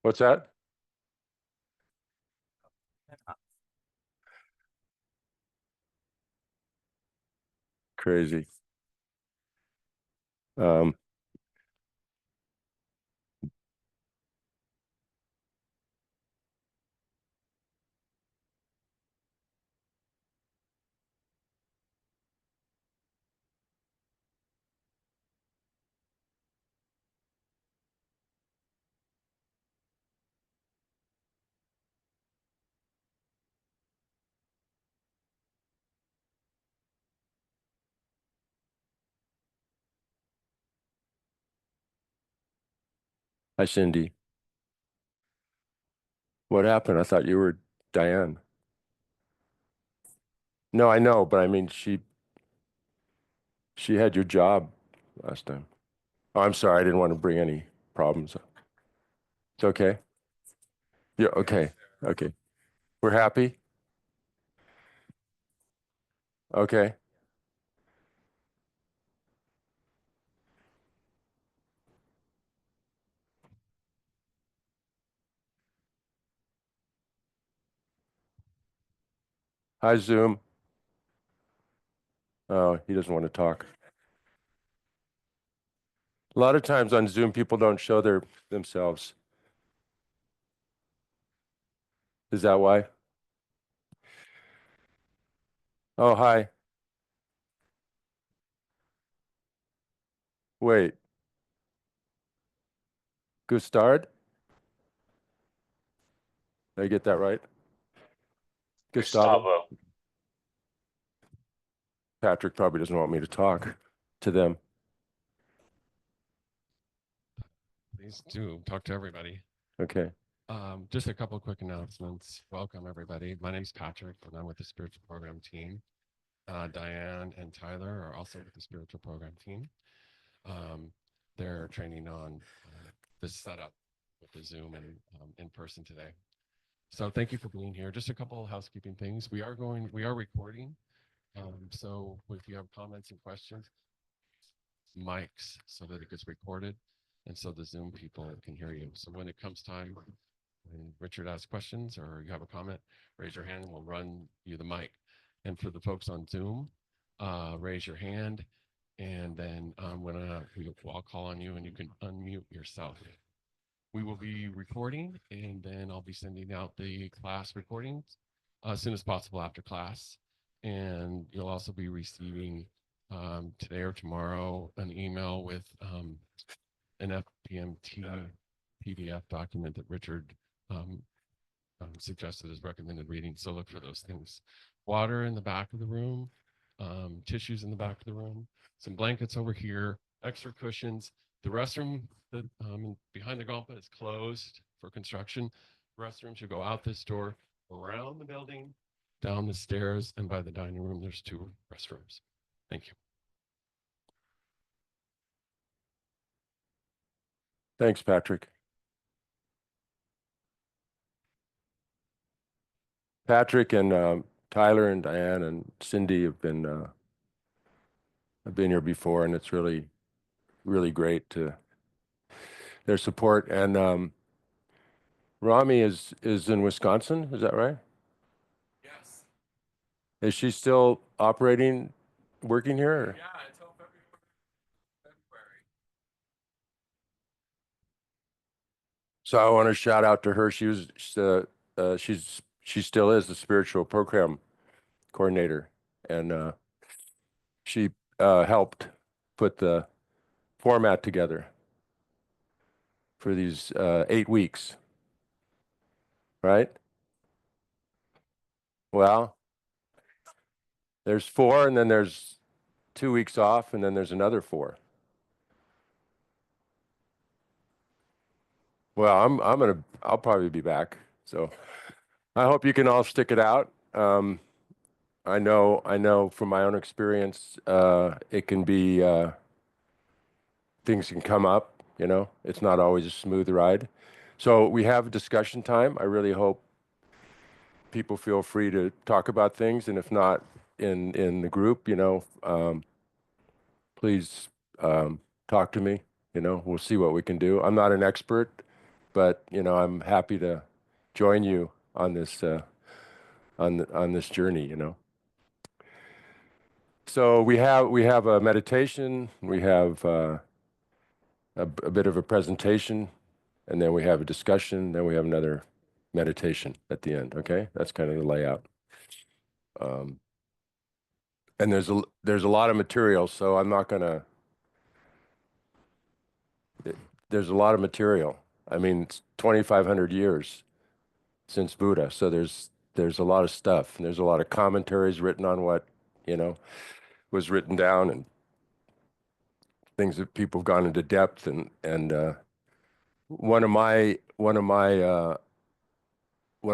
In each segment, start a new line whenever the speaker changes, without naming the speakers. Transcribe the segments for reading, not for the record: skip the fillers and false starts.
What's that? Crazy. Um, Hi, Cindy. What happened? I thought you were Diane. No, I know, but I mean, she had your job last time. Oh, I'm sorry. I didn't want to bring any problems. It's okay. Yeah, okay. Okay. We're happy. Okay. Hi, Zoom. Oh, he doesn't want to talk. A lot of times on Zoom, people don't show themselves. Is that why? Oh, hi. Wait. Gustard? Did I get that right? Gustavo?
Gustavo.
Patrick probably doesn't want me to talk to them.
Please do talk to everybody.
Okay.
Just a couple of quick announcements. Welcome, everybody. My name is Patrick, and I'm with the spiritual program team. Diane and Tyler are also with the spiritual program team. They're training on the setup with the Zoom and in person today. So thank you for being here. Just a couple of housekeeping things. We are recording. So if you have comments and questions, mics so that it gets recorded and so the Zoom people can hear you. So when it comes time, when Richard asks questions or you have a comment, raise your hand and we'll run you the mic. And for the folks on Zoom, raise your hand and then I'll call on you and you can unmute yourself. We will be recording and then I'll be sending out the class recordings as soon as possible after class. And you'll also be receiving today or tomorrow an email with an FPMT PDF document that Richard suggested as recommended reading. So look for those things. Water in the back of the room, tissues in the back of the room, some blankets over here, extra cushions. The restroom that behind the Gompa is closed for construction. Restroom should go out this door, around the building, down the stairs, and by the dining room, there's 2 restrooms. Thank you.
Thanks, Patrick. Patrick and Tyler and Diane and Cindy have been here before, and it's really, really great to their support. And Rami is in Wisconsin. Is that right?
Yes.
Is she still operating, working here? Or?
Yeah, until February.
So I want to shout out to her. She still is the spiritual program coordinator, and she helped put the format together for these 8 weeks, right? Well, there's 4, and then there's 2 weeks off, and then there's another 4. Well, I'll probably be back. So I hope you can all stick it out. I know from my own experience, it can be things can come up. It's not always a smooth ride. So we have discussion time. I really hope people feel free to talk about things, and if not in the group, please talk to me. We'll see what we can do. I'm not an expert. but I'm happy to join you on this on this journey. So we have a meditation, we have a bit of a presentation, and then we have a discussion, then we have another meditation at the end. Okay, that's kind of the layout. Um, and there's a lot of material, so I'm not gonna. There's a lot of material. I mean, it's 2,500 years since Buddha, so there's a lot of stuff, and there's a lot of commentaries written on what was written down, and things that people have gone into depth, and one of my what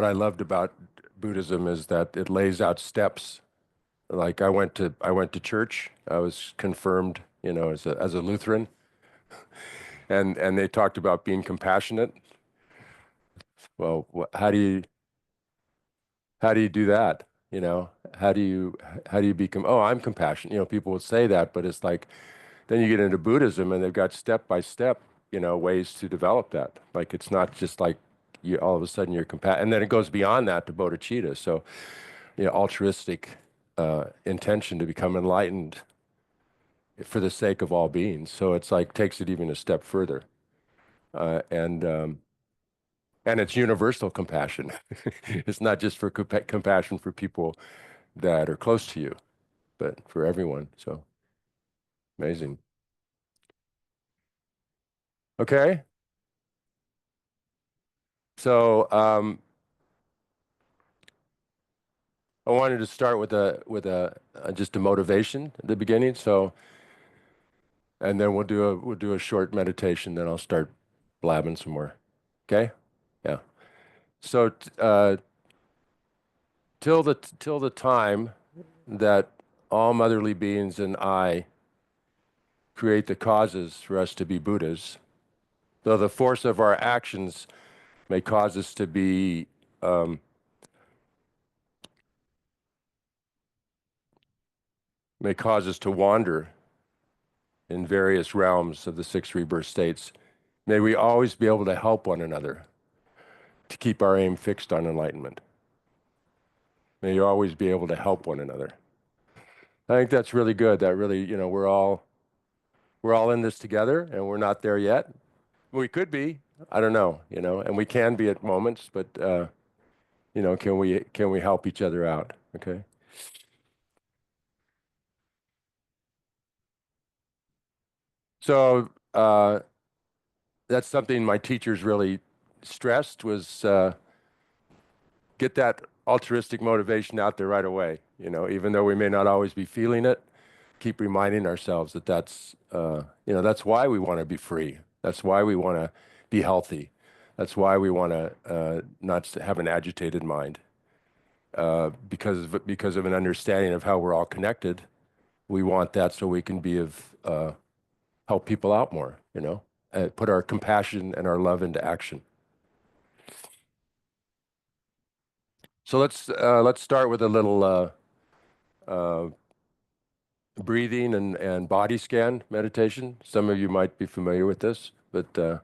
I loved about Buddhism is that it lays out steps. Like I went to church. I was confirmed, as a Lutheran, and they talked about being compassionate. Well, how do you do that? How do you become? Oh, I'm compassionate. People would say that, but it's like then you get into Buddhism, and they've got step by step, ways to develop that. Like it's not just like you all of a sudden you're compassionate, and then it goes beyond that to bodhicitta. So, altruistic intention to become enlightened for the sake of all beings. So it's like takes it even a step further, and it's universal compassion. It's not just for compassion for people that are close to you, but for everyone. So amazing. Okay. So I wanted to start with a just a motivation at the beginning. So, and then we'll do a short meditation. Then I'll start blabbing some more. Okay? Yeah. So till the time that all motherly beings and I create the causes for us to be Buddhas, though the force of our actions may cause us to be may cause us to wander in various realms of the six rebirth states. May we always be able to help one another to keep our aim fixed on enlightenment. May you always be able to help one another. I think that's really good. That really, we're all in this together, and we're not there yet. We could be. I don't know, and we can be at moments, but can we help each other out? Okay. So that's something my teachers really stressed was get that altruistic motivation out there right away. Even though we may not always be feeling it, keep reminding ourselves that that's why we want to be free. That's why we want to be healthy. That's why we want to not have an agitated mind. Because of an understanding of how we're all connected, we want that so we can be of help people out more. Put our compassion and our love into action. So let's start with a little breathing and body scan meditation. Some of you might be familiar with this, but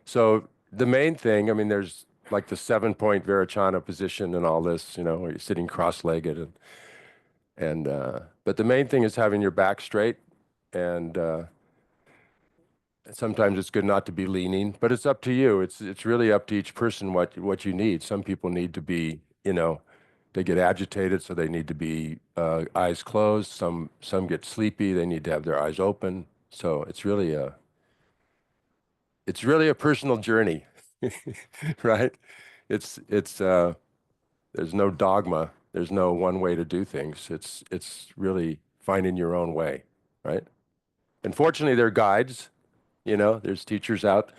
so the main thing, I mean, there's like the 7-point Virachana position and all this, where you're sitting cross-legged and but the main thing is having your back straight, and sometimes it's good not to be leaning, but it's up to you. It's really up to each person what you need. Some people need to be, they get agitated, so they need to be eyes closed. Some get sleepy, they need to have their eyes open. So it's really a personal journey, right? It's there's no dogma. There's no one way to do things. It's really finding your own way, right? And fortunately, there are guides. There's teachers out,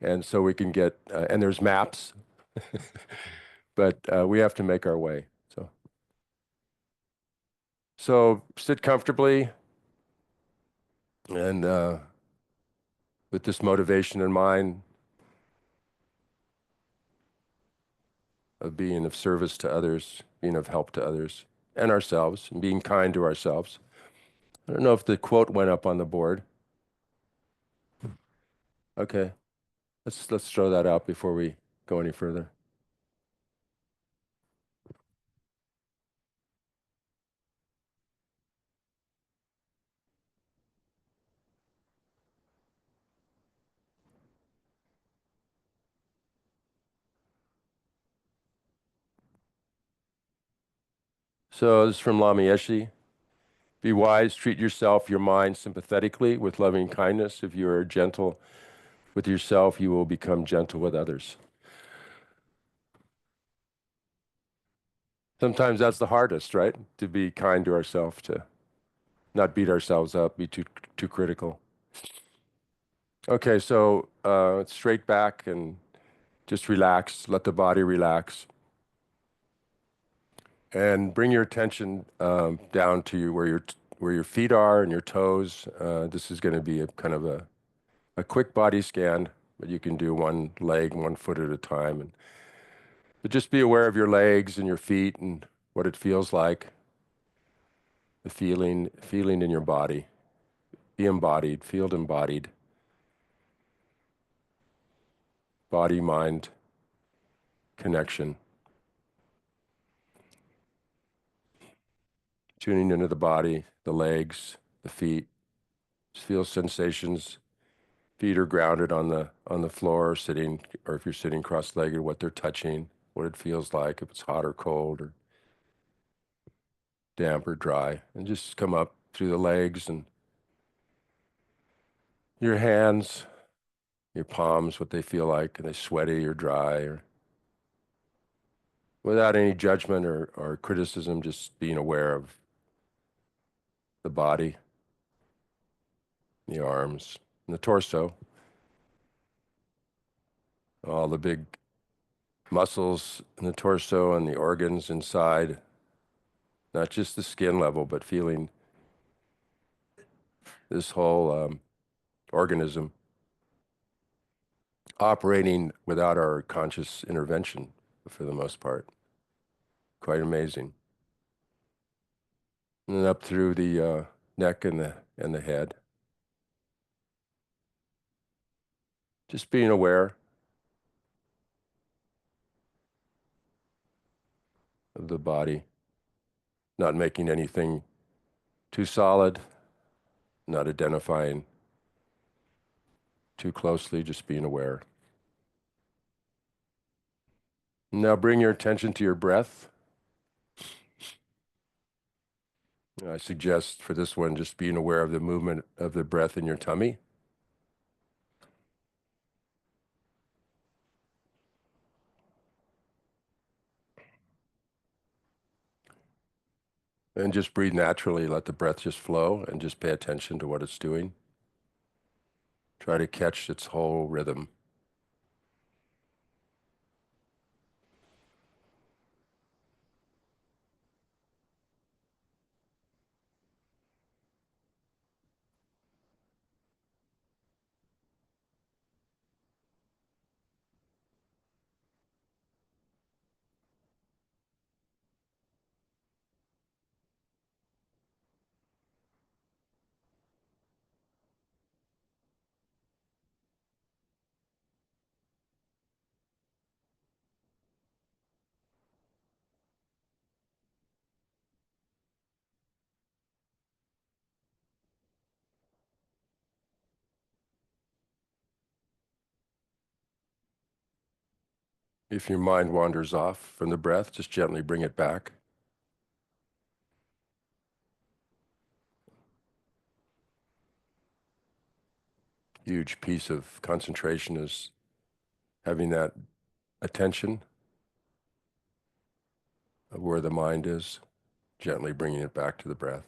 and so we can get and there's maps, but we have to make our way. So sit comfortably, and with this motivation in mind of being of service to others, being of help to others and ourselves, and being kind to ourselves. I don't know if the quote went up on the board. Okay. Let's throw that out before we go any further. So this is from Lama Yeshe. Be wise, treat yourself, your mind sympathetically with loving kindness. If you are gentle with yourself, you will become gentle with others. Sometimes that's the hardest, right? To be kind to ourselves, to not beat ourselves up, be too critical. Okay, so straight back and just relax, let the body relax. And bring your attention down to where your feet are and your toes. This is going to be a kind of a quick body scan, but you can do one leg, one foot at a time. But just be aware of your legs and your feet and what it feels like, the feeling in your body. Be embodied, feel embodied. Body-mind connection. Tuning into the body, the legs, the feet. Just feel sensations. Feet are grounded on the floor, sitting, or if you're sitting cross-legged, what they're touching, what it feels like, if it's hot or cold or damp or dry. And just come up through the legs and your hands, your palms, what they feel like. Are they sweaty or dry? Or without any judgment or criticism, just being aware of the body, the arms, and the torso. All the big muscles in the torso and the organs inside, not just the skin level, but feeling this whole organism operating without our conscious intervention for the most part. Quite amazing. And then up through the neck and the head. Just being aware of the body, not making anything too solid, not identifying too closely, just being aware. Now bring your attention to your breath. I suggest for this one, just being aware of the movement of the breath in your tummy. And just breathe naturally, let the breath just flow and just pay attention to what it's doing. Try to catch its whole rhythm. If your mind wanders off from the breath, just gently bring it back. Huge piece of concentration is having that attention of where the mind is, gently bringing it back to the breath.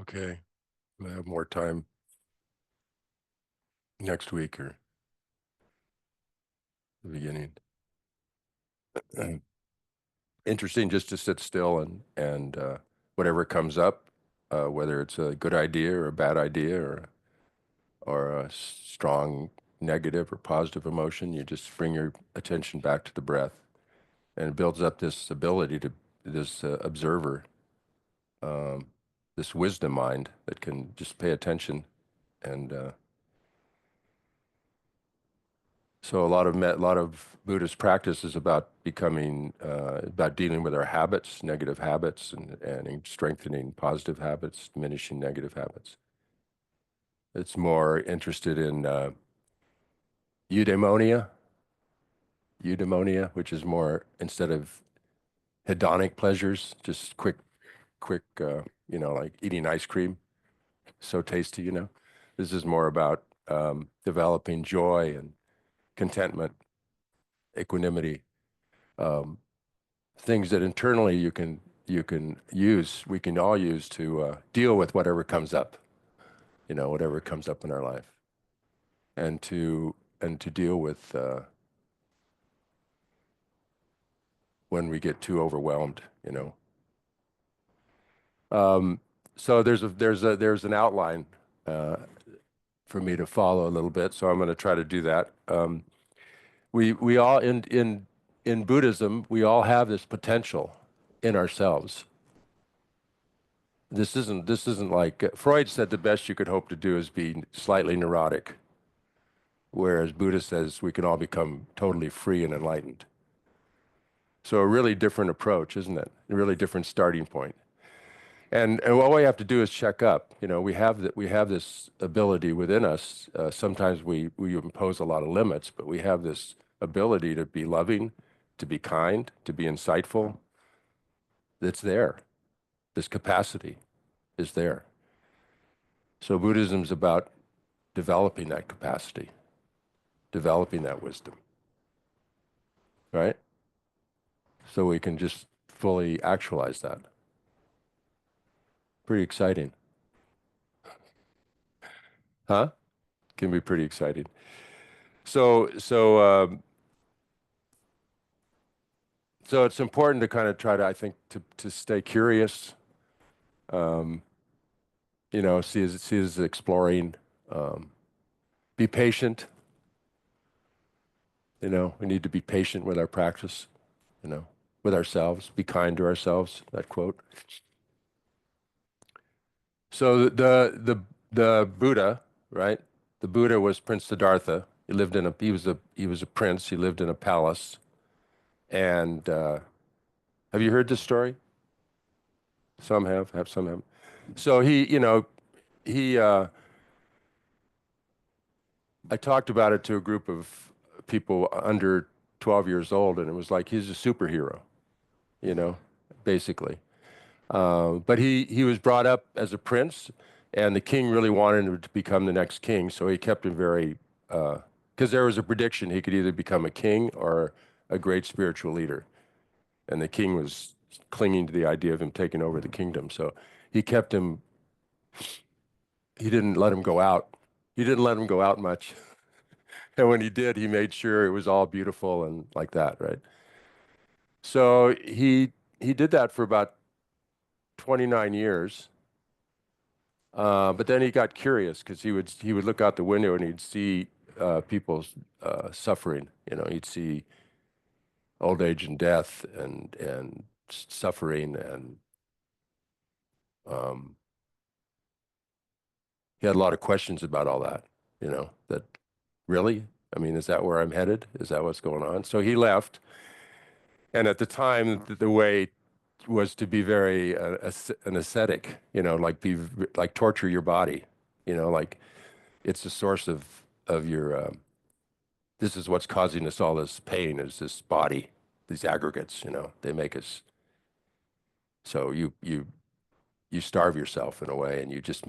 Okay, we'll have more time next week or the beginning. Interesting just to sit still and whatever comes up, whether it's a good idea or a bad idea or a strong negative or positive emotion, you just bring your attention back to the breath, and it builds up this ability to this observer, um, this wisdom mind that can just pay attention. And so a lot of Buddhist practice is about becoming about dealing with our habits, negative habits, and strengthening positive habits, diminishing negative habits. It's more interested in eudaimonia, which is more, instead of hedonic pleasures, just quick, like eating ice cream, so tasty, This is more about developing joy and contentment, equanimity, um, things that internally we can all use to deal with whatever comes up, whatever comes up in our life, and to deal with when we get too overwhelmed. So there's an outline for me to follow a little bit, so I'm going to try to do that. We all in Buddhism, we all have this potential in ourselves. This isn't like Freud said the best you could hope to do is be slightly neurotic, whereas Buddha says we can all become totally free and enlightened. So a really different approach, isn't it? A really different starting point. And all we have to do is check up. We have this ability within us. Sometimes we impose a lot of limits, but we have this ability to be loving, to be kind, to be insightful. It's there. This capacity is there. So Buddhism is about developing that capacity, developing that wisdom, right? So we can just fully actualize that. Pretty exciting. Huh? Can be pretty exciting. So it's important to kind of try to, I think, to stay curious, see as exploring, be patient. We need to be patient with our practice, with ourselves, be kind to ourselves, that quote. So the Buddha, right? The Buddha was Prince Siddhartha. He was a prince. He lived in a palace. And have you heard this story? Some have, some have. So he I talked about it to a group of people under 12 years old, and it was like he's a superhero, basically. But he was brought up as a prince, and the king really wanted him to become the next king, so he kept him very, because there was a prediction he could either become a king or a great spiritual leader. And the king was clinging to the idea of him taking over the kingdom. So he kept him, he didn't let him go out. He didn't let him go out much. And when he did, he made sure it was all beautiful and like that, right? So he did that for about 29 years. But then he got curious because he would look out the window and he'd see people suffering. He'd see old age and death and suffering, and he had a lot of questions about all that. That really, I mean, is that where I'm headed? Is that what's going on? So he left, and at the time, the way was to be very an ascetic. Like torture your body. Like it's the source of your. This is what's causing us all this pain, is this body, these aggregates. They make us. So you starve yourself in a way, and you just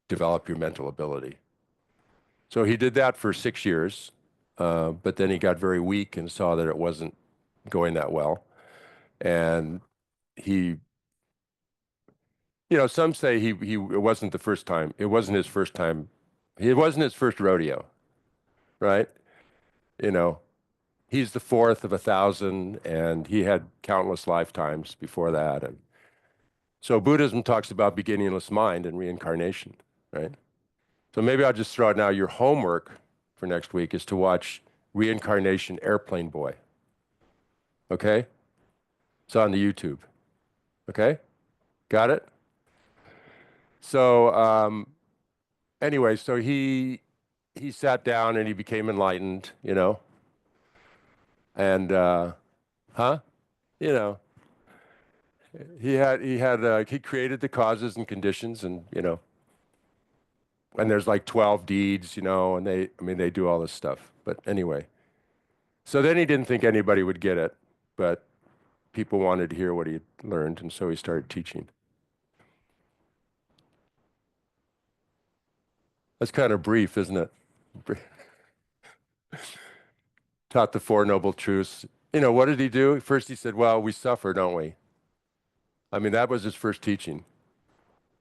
develop your mental ability. So he did that for 6 years, but then he got very weak and saw that it wasn't going that well, and he You know, some say it wasn't the first time. It wasn't his first time. It wasn't his first rodeo, right? You know, he's the fourth of 1,000, and he had countless lifetimes before that. And so Buddhism talks about beginningless mind and reincarnation, right? So maybe I'll just throw out now your homework for next week is to watch Reincarnation Airplane Boy. Okay? It's on the YouTube. Okay? Got it? So anyway, so he sat down and he became enlightened, you know, and huh? You know, he created the causes and conditions, and you know, and there's like 12 deeds, you know, and I mean, they do all this stuff. But anyway, so then he didn't think anybody would get it, but people wanted to hear what he learned, and so he started teaching. That's kind of brief, isn't it? Taught the Four Noble Truths. You know, what did he do? First, he said, well, we suffer, don't we? I mean, that was his first teaching.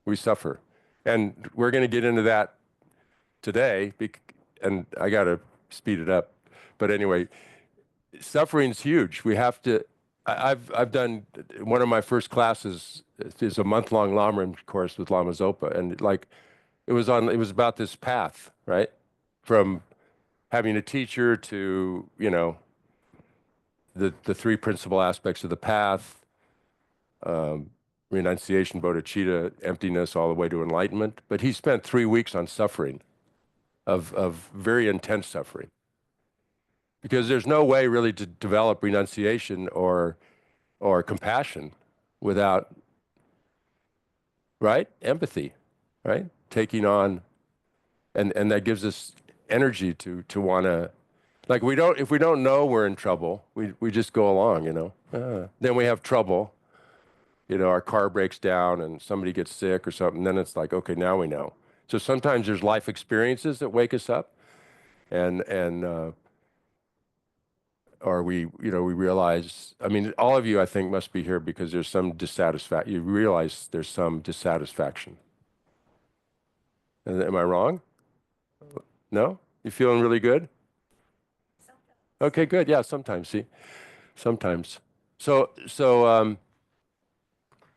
We suffer. And we're going to get into that today, and I got to speed it up. But anyway, suffering's huge. We have to. I've done one of my first classes is a month-long Lamrim course with Lama Zopa, and like it was about this path, right? From having a teacher to, you know, the three principal aspects of the path, renunciation, bodhicitta, emptiness, all the way to enlightenment. But he spent 3 weeks on suffering, of very intense suffering. Because there's no way really to develop renunciation or compassion without, right? Empathy, right? Taking on, and that gives us energy to want to, like if we don't know we're in trouble, we just go along, you know. Then we have trouble, you know, our car breaks down and somebody gets sick or something, then it's like, okay, now we know. So sometimes there's life experiences that wake us up, and or we realize, I mean, all of you, I think, must be here because there's some dissatisfaction. You realize there's some dissatisfaction. Am I wrong? No? You feeling really good? Okay, good. Yeah, sometimes, see, sometimes. So,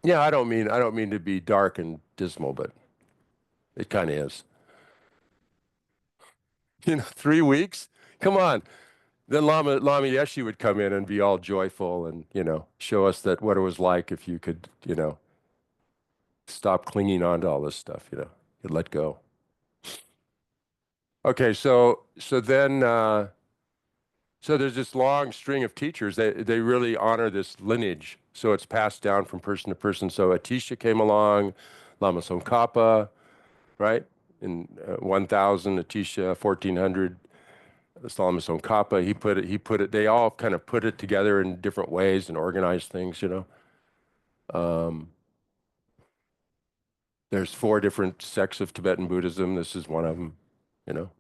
yeah, I don't mean to be dark and dismal, but it kind of is. You know, 3 weeks? Come on. Then Lama Yeshe would come in and be all joyful and, you know, show us that what it was like if you could, you know, stop clinging on to all this stuff, you know, you let go. Okay, so then so there's this long string of teachers. They really honor this lineage, so it's passed down from person to person. So Atisha came along, Lama Tsongkhapa, right? In 1000, Atisha 1400. Lama Tsongkhapa, he put it. They all kind of put it together in different ways and organized things, you know. There's 4 different sects of Tibetan Buddhism. This is one of them, you know.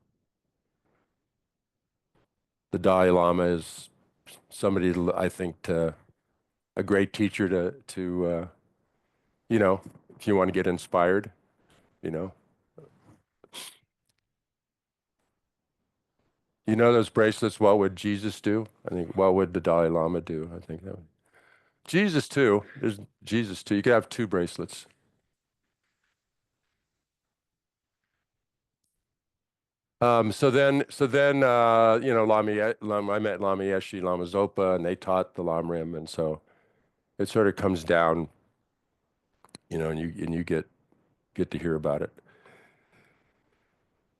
The Dalai Lama is somebody, I think, a great teacher to you know, if you want to get inspired, you know. You know those bracelets, what would Jesus do? I think, what would the Dalai Lama do? I think that would. Jesus too. There's Jesus too. You could have 2 bracelets. So then, you know, I met Lama Yeshe, Lama Zopa, and they taught the Lamrim, and so it sort of comes down, you know, and you get to hear about it.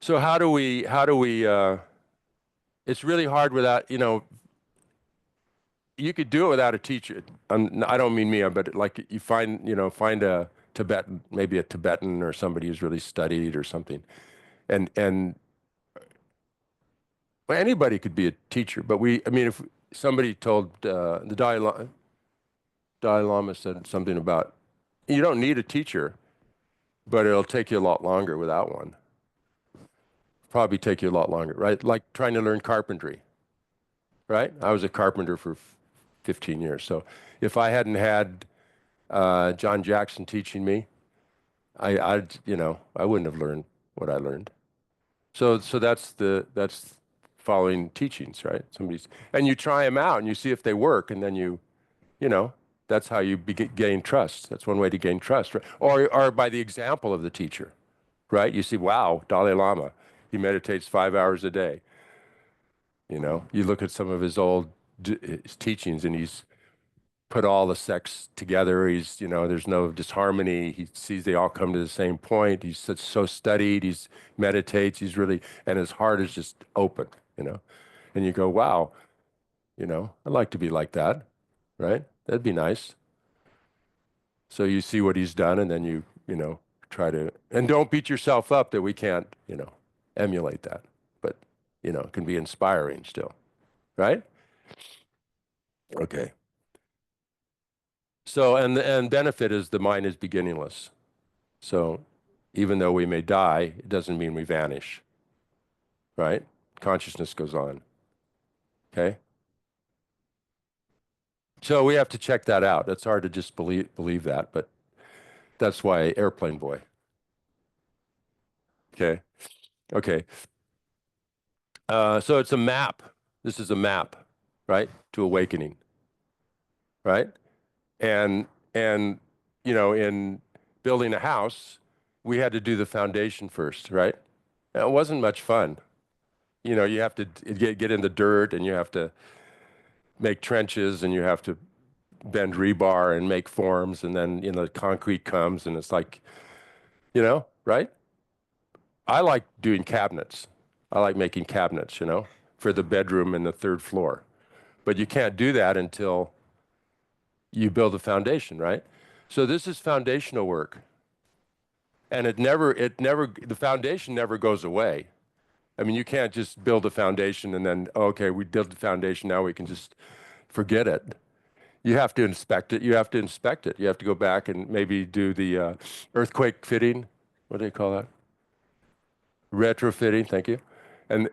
So how do we? It's really hard without, you know. You could do it without a teacher. I don't mean me, but like you find a Tibetan, maybe a Tibetan or somebody who's really studied or something, and well, anybody could be a teacher. But I mean, if somebody told the Dalai Lama said something about you don't need a teacher, but it'll take you a lot longer without one. Probably take you a lot longer, right? Like trying to learn carpentry, right? I was a carpenter for 15 years. So if I hadn't had John Jackson teaching me, I wouldn't have learned what I learned. So that's following teachings, right? And you try them out and you see if they work, and then you know, that's how you gain trust. That's one way to gain trust, right? Or by the example of the teacher, right? You see, wow, Dalai Lama, he meditates 5 hours a day. You look at some of his old his teachings, and he's put all the sects together. There's no disharmony. He sees they all come to the same point. He's so studied. He's meditates. And his heart is just open. And you go, wow, I'd like to be like that, right? That'd be nice. So you see what he's done, and then you try to, and don't beat yourself up that we can't, emulate that. But, it can be inspiring still, right? Okay. So, and benefit is the mind is beginningless. So even though we may die, it doesn't mean we vanish, right? Consciousness goes on, okay? So we have to check that out. It's hard to just believe that, but that's why Airplane Boy. Okay, okay. So it's a map. This is a map, right, to awakening, right? And in building a house, we had to do the foundation first, right? It wasn't much fun. You have to get in the dirt, and you have to make trenches, and you have to bend rebar and make forms, and then the concrete comes, and it's like, right? I like doing cabinets. I like making cabinets, for the bedroom and the third floor. But you can't do that until you build a foundation, right? So this is foundational work. And the foundation never goes away. I mean, you can't just build a foundation and then, okay, we built the foundation, now we can just forget it. You have to inspect it. You have to inspect it. You have to go back and maybe do the earthquake fitting. What do they call that? Retrofitting. Thank you. And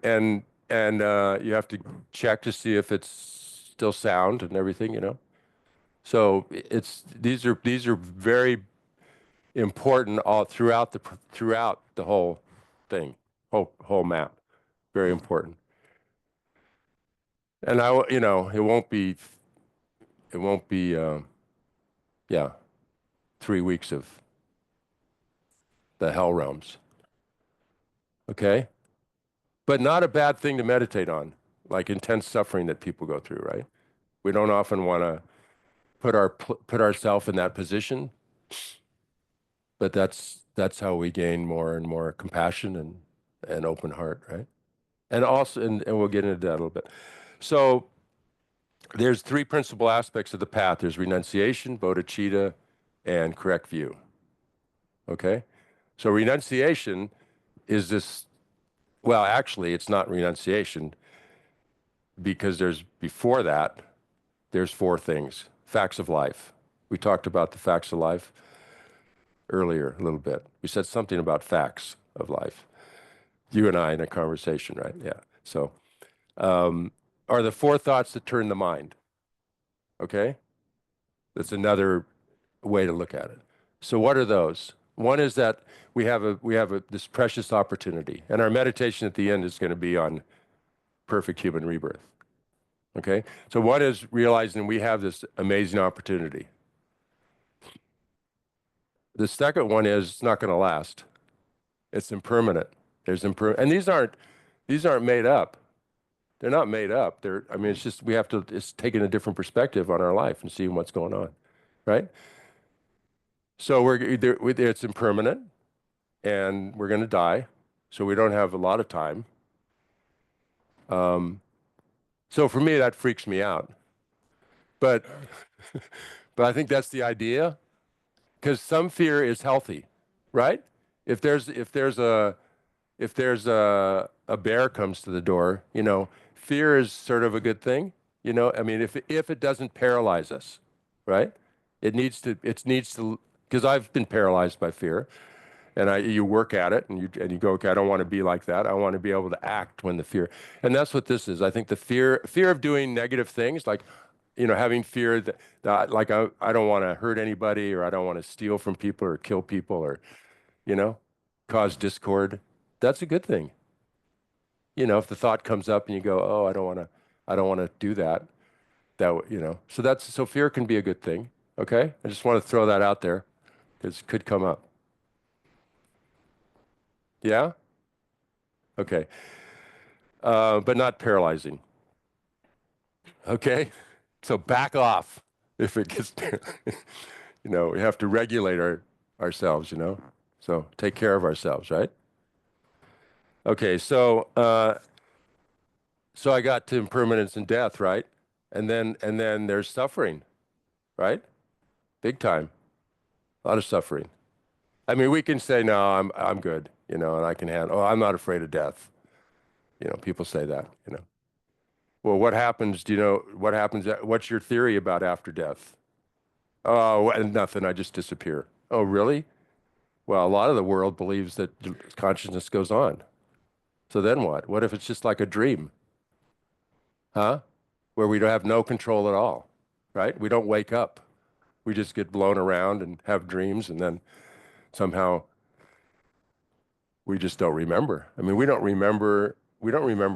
you have to check to see if it's still sound and everything. So these are very important all throughout the whole thing, whole map. Very important. And it won't be, yeah, 3 weeks of the hell realms. Okay? But not a bad thing to meditate on, like intense suffering that people go through, right? We don't often want to put ourselves in that position, but that's how we gain more and more compassion and open heart, right? And also, and we'll get into that a little bit. So there's three principal aspects of the path. There's renunciation, bodhicitta, and correct view. Okay? So renunciation is this, well, actually, it's not renunciation because before that, there's four things. Facts of life. We talked about the facts of life earlier a little bit. We said something about facts of life. You and I in a conversation, right? Yeah. So, are the four thoughts that turn the mind. Okay? That's another way to look at it. So what are those? One is that we have this precious opportunity, and our meditation at the end is going to be on perfect human rebirth. Okay? So one is realizing we have this amazing opportunity. The second one is it's not going to last. It's impermanent. And these aren't made up. They're not made up. It's just it's taking a different perspective on our life and seeing what's going on, right? So it's impermanent, and we're going to die, so we don't have a lot of time. So for me, that freaks me out. But but I think that's the idea, because some fear is healthy, right? If there's a bear comes to the door, fear is sort of a good thing. I mean, if it doesn't paralyze us, right? It needs to, because I've been paralyzed by fear, and you work at it, and you go, okay, I don't want to be like that. I want to be able to act when the fear, and that's what this is. I think the fear of doing negative things, like, having fear that like I don't want to hurt anybody, or I don't want to steal from people or kill people, or you know, cause discord. That's a good thing. You know, if the thought comes up and you go, oh, I don't want to do that. So fear can be a good thing. Okay. I just want to throw that out there because it could come up. Yeah. Okay. But not paralyzing. Okay. So back off if it gets, we have to regulate ourselves, so take care of ourselves, right? Okay. So I got to impermanence and death, right? And then there's suffering, right? Big time. A lot of suffering. I mean, we can say, no, I'm good, and I can handle, oh, I'm not afraid of death. People say that. Well, what happens, what happens, what's your theory about after death? Oh, nothing, I just disappear. Oh, really? Well, a lot of the world believes that consciousness goes on. So then what? What if it's just like a dream? Huh? Where we don't have no control at all, right? We don't wake up. We just get blown around and have dreams, and then somehow we just don't remember. I mean, we don't remember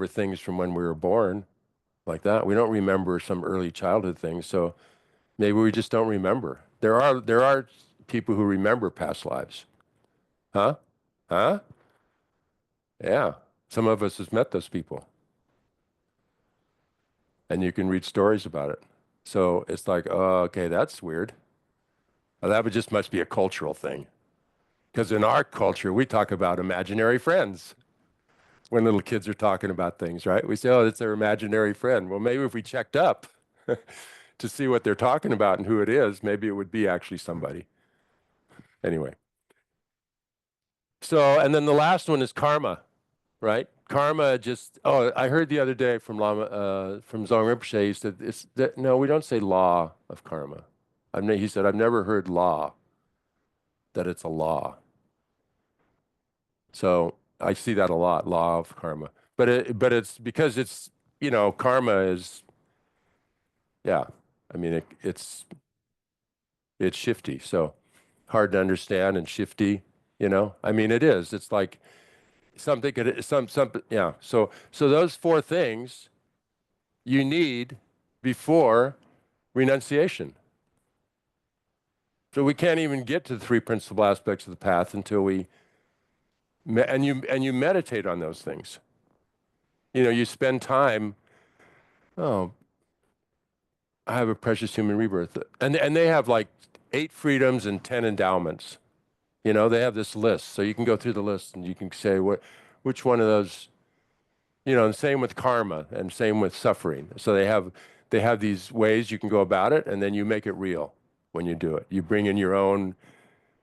things from when we were born like that. We don't remember some early childhood things. So maybe we just don't remember. There are people who remember past lives. Huh? Huh? Yeah. Some of us has met those people. And you can read stories about it. So it's like, oh, okay, that's weird. Well, that would just must be a cultural thing. Because in our culture, we talk about imaginary friends when little kids are talking about things, right? We say, oh, it's their imaginary friend. Well, maybe if we checked up to see what they're talking about and who it is, maybe it would be actually somebody. Anyway. So, and then the last one is karma, right? Karma I heard the other day from from Zong Rinpoche, he said, no, we don't say law of karma. He said, I've never heard law, that it's a law. So I see that a lot, law of karma. But it's because it's, karma is, yeah, I mean, it's shifty. So hard to understand and shifty, I mean, it is. It's like something yeah. So those four things you need before renunciation. So we can't even get to the three principal aspects of the path until you meditate on those things. You spend time, oh, I have a precious human rebirth. And they have like 8 freedoms and 10 endowments. They have this list. So you can go through the list and you can say which one of those, and same with karma and same with suffering. So they have these ways you can go about it, and then you make it real when you do it. You bring in your own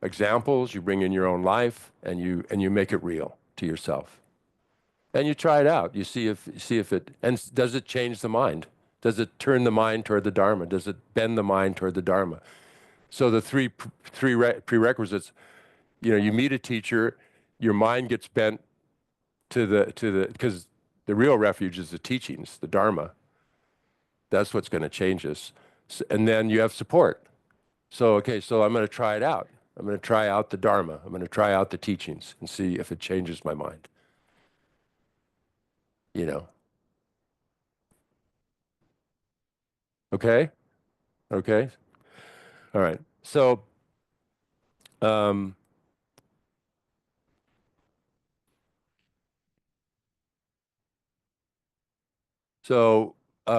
examples, you bring in your own life, and you make it real to yourself. And you try it out. You see if it, and does it change the mind? Does it turn the mind toward the Dharma? Does it bend the mind toward the Dharma? So the three prerequisites, you meet a teacher, your mind gets bent because the real refuge is the teachings, the Dharma. That's what's going to change us. And then you have support. So, okay, so I'm going to try it out. I'm going to try out the Dharma. I'm going to try out the teachings and see if it changes my mind. Okay? Okay? All right. Um,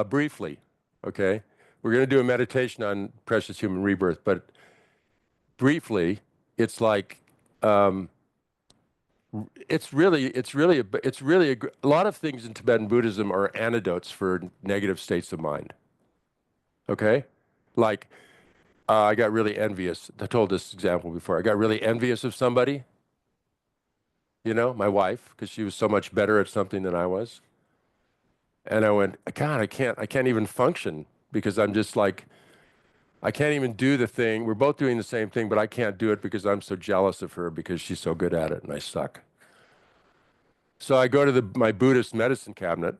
briefly, okay? We're going to do a meditation on precious human rebirth, but briefly, it's like, a lot of things in Tibetan Buddhism are antidotes for negative states of mind. Okay? Like, I got really envious. I told this example before. I got really envious of somebody, my wife, because she was so much better at something than I was. And I went, God, I can't even function because I'm just like, I can't even do the thing. We're both doing the same thing, but I can't do it because I'm so jealous of her because she's so good at it and I suck. So I go to my Buddhist meditation cabinet,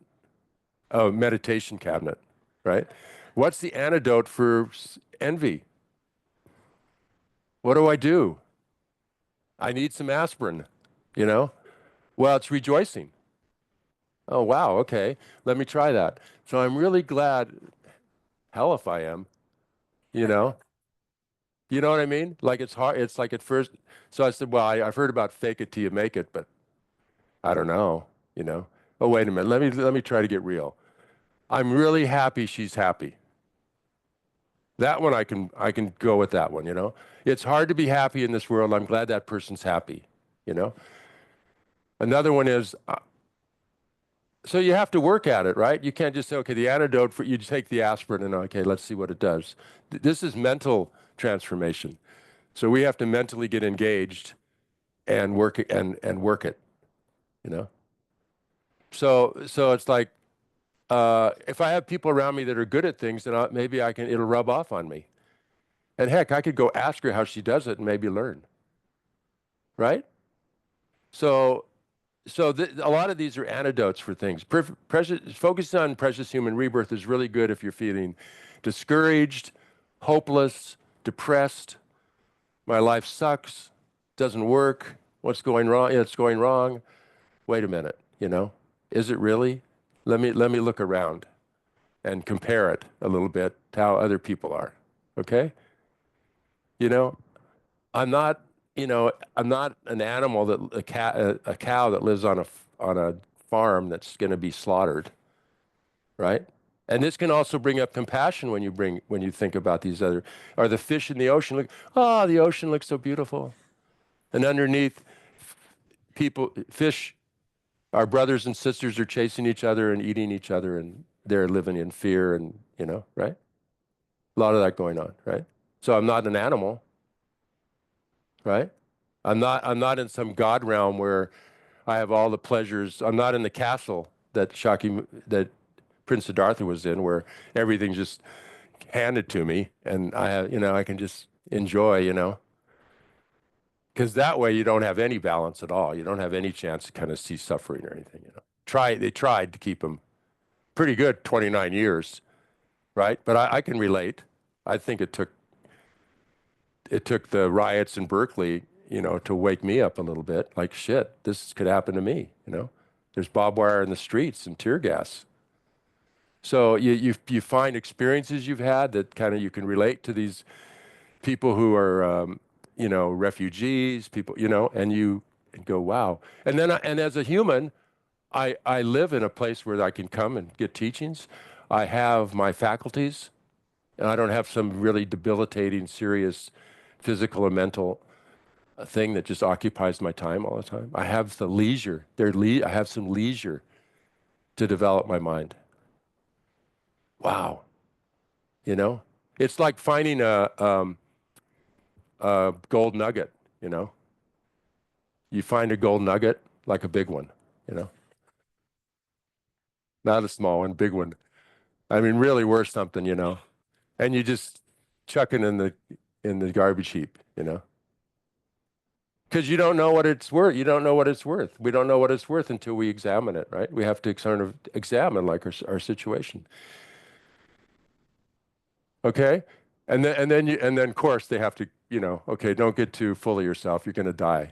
right? What's the antidote for envy? What do I do? I need some aspirin, you know? Well, it's rejoicing. Oh, wow, okay. Let me try that. So I'm really glad, hell if I am, you know? You know what I mean? Like it's hard, it's like at first, so I said, well, I've heard about fake it till you make it, but I don't know, you know? Oh, wait a minute, let me try to get real. I'm really happy she's happy. That one I can go with that one, you know? It's hard to be happy in this world. I'm glad that person's happy, you know? Another one is, so you have to work at it, right? You can't just say, okay, the antidote for, you take the aspirin and okay, let's see what it does. This is mental transformation. So we have to mentally get engaged and work it and work it, you know? So it's like, if I have people around me that are good at things, then maybe it'll rub off on me. And heck, I could go ask her how she does it and maybe learn, right? So, a lot of these are antidotes for things. Focusing on precious human rebirth is really good if you're feeling discouraged, hopeless, depressed. My life sucks, doesn't work. What's going wrong? It's going wrong. Wait a minute, you know, is it really? Let me look around and compare it a little bit to how other people are. Okay? You know, I'm not, I'm not an animal that a cow that lives on a farm that's going to be slaughtered, right? And this can also bring up compassion when you think about these other, or the fish in the ocean. Look, oh, the ocean looks so beautiful, and underneath, fish, our brothers and sisters are chasing each other and eating each other, and they're living in fear, and right? A lot of that going on, right? So I'm not an animal, right? I'm not in some God realm where I have all the pleasures. I'm not in the castle that Prince Siddhartha was in, where everything's just handed to me, and I can just enjoy, because that way you don't have any balance at all. You don't have any chance to kind of see suffering or anything, They tried to keep him pretty good 29 years, right? But I can relate. I think it took the riots in Berkeley, to wake me up a little bit. Like, shit, this could happen to me. There's barbed wire in the streets and tear gas. So you find experiences you've had that kind of you can relate to these people who are, refugees, people, and you go, wow. And as a human, I live in a place where I can come and get teachings. I have my faculties, and I don't have some really debilitating, serious physical and mental thing that just occupies my time all the time. I have the leisure. I have some leisure to develop my mind. Wow. You know, it's like finding a gold nugget. You know, you find a gold nugget, like a big one. You know, not a small one, big one. I mean, really worth something. And you just chuck it in the garbage heap. Because you don't know what it's worth. You don't know what it's worth. We don't know what it's worth until we examine it, right? We have to sort of examine like our situation. Okay? And then of course they have to, okay, don't get too full of yourself. You're going to die.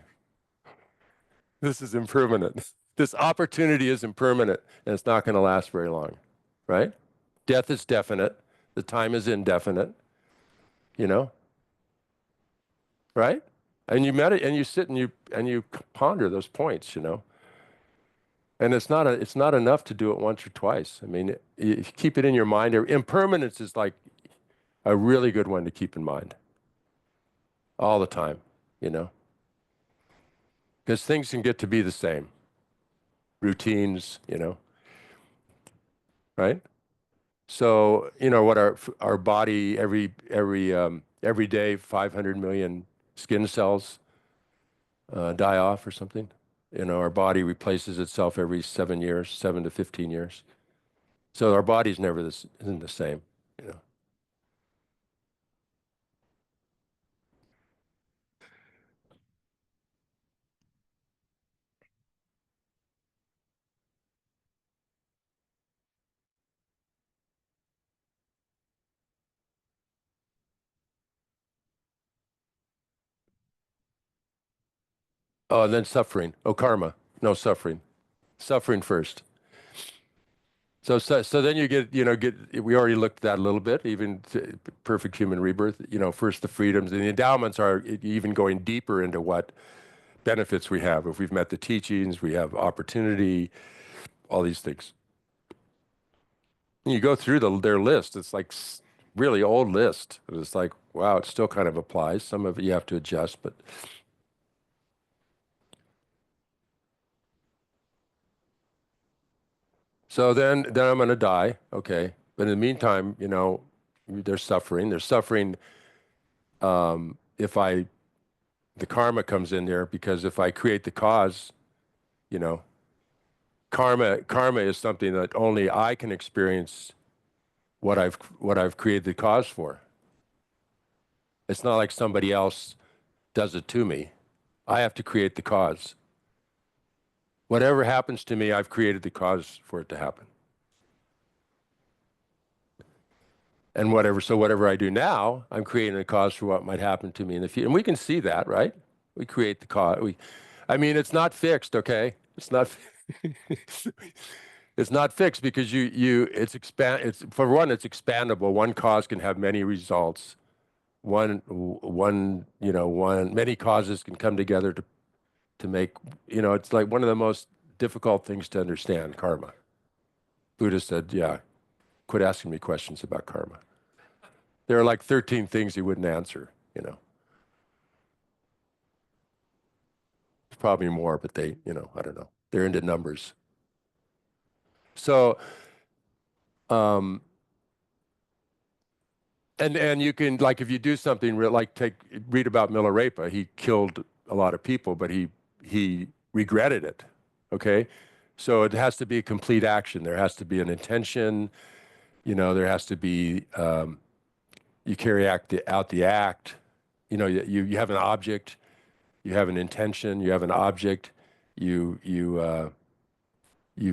This is impermanent. This opportunity is impermanent and it's not going to last very long, right? Death is definite. The time is indefinite, you know, right? And you and you sit and you ponder those points. And it's not enough to do it once or twice. I mean, you keep it in your mind. Impermanence is like a really good one to keep in mind all the time, you know, because things can get to be the same, routines, right? So, what our body every day 500 million skin cells die off or something. Our body replaces itself every 7 years, 7 to 15 years. So our body's never isn't the same, you know. Oh, and then suffering. Oh, karma. No, suffering. Suffering first. So then you get, we already looked at that a little bit, even perfect human rebirth, first the freedoms and the endowments are even going deeper into what benefits we have. If we've met the teachings, we have opportunity, all these things. And you go through their list, it's like really old list. And it's like, wow, it still kind of applies. Some of it you have to adjust, but so then I'm going to die. Okay. But in the meantime, there's suffering. There's suffering if the karma comes in there because if I create the cause, you know, karma is something that only I can experience what I've created the cause for. It's not like somebody else does it to me. I have to create the cause. Whatever happens to me, I've created the cause for it to happen. And whatever I do now, I'm creating a cause for what might happen to me in the future. And we can see that, right? We create the cause. I mean, it's not fixed, okay? It's not. It's not fixed because it's for one, it's expandable. One cause can have many results. Many causes can come together to make, it's like one of the most difficult things to understand, karma. Buddha said, yeah, quit asking me questions about karma. There are like 13 things he wouldn't answer. There's probably more, but I don't know. They're into numbers. So, um, and you can, like, if you do something real, like read about Milarepa. He killed a lot of people, but he regretted it. Okay, so it has to be a complete action. There has to be an intention. There has to be you carry out the act. You have an object. You have an intention. You have an object. You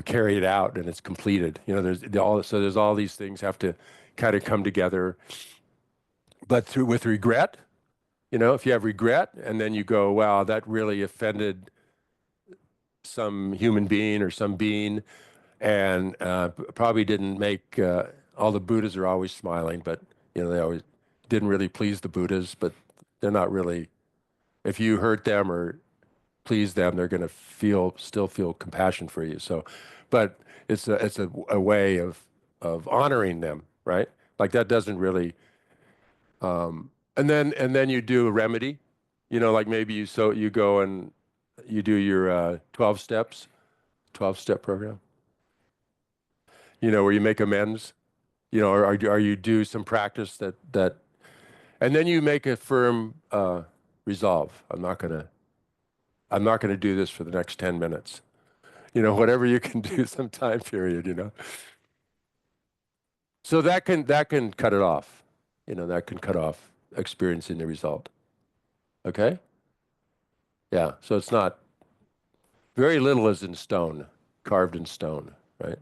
carry it out, and it's completed. There's all these things have to kind of come together. But with regret, if you have regret and then you go, wow, that really offended some human being or some being, and probably didn't make all the Buddhas are always smiling, but they always didn't really please the Buddhas, but they're not really. If you hurt them or please them, they're going to still feel compassion for you. So, but it's a way of honoring them, right? Like that doesn't really. And then you do a remedy, like maybe you go and you do your 12 steps, 12-step program, where you make amends, or you do some practice and then you make a firm resolve. I'm not gonna do this for the next 10 minutes. Whatever you can do some time period. So that can cut it off. That can cut off experiencing the result. Okay? Yeah. So it's not very little is in stone, carved in stone, right?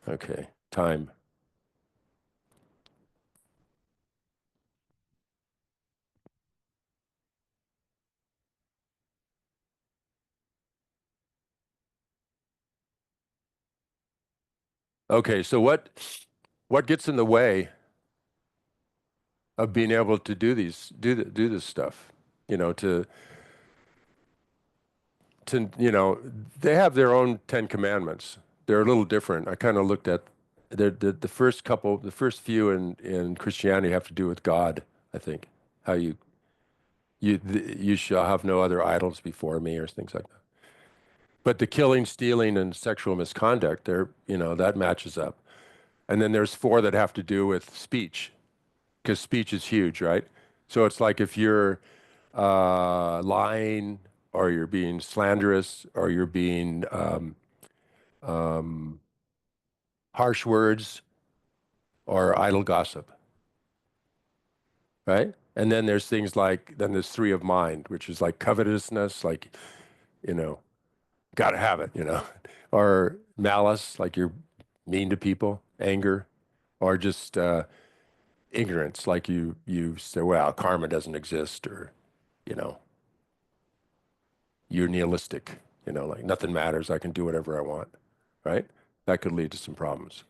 Okay. Time. Okay, so what gets in the way of being able to do this stuff? To they have their own Ten Commandments. They're a little different. I kind of looked at the first couple, the first few in Christianity have to do with God, I think. How you shall have no other idols before me or things like that. But the killing, stealing, and sexual misconduct, that matches up. And then there's four that have to do with speech, because speech is huge, right? So it's like if you're lying or you're being slanderous or you're being um, harsh words or idle gossip, right? And then then there's three of mind, which is like covetousness, like, you know, gotta have it. Or malice, like you're mean to people, anger, or just ignorance, like you say, well, karma doesn't exist, or you know, you're nihilistic, like nothing matters. I can do whatever I want, right? That could lead to some problems.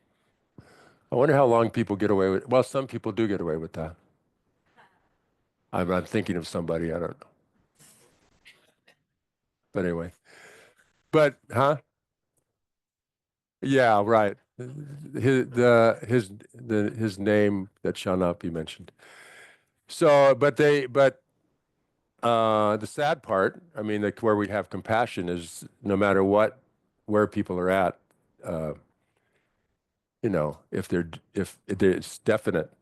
I wonder how long people get away with, well, some people do get away with that. I'm thinking of somebody, I don't know. But anyway, huh? Yeah, right. His name that shall not be mentioned. So, the sad part, I mean, like where we have compassion is no matter where people are at, uh, if it's definite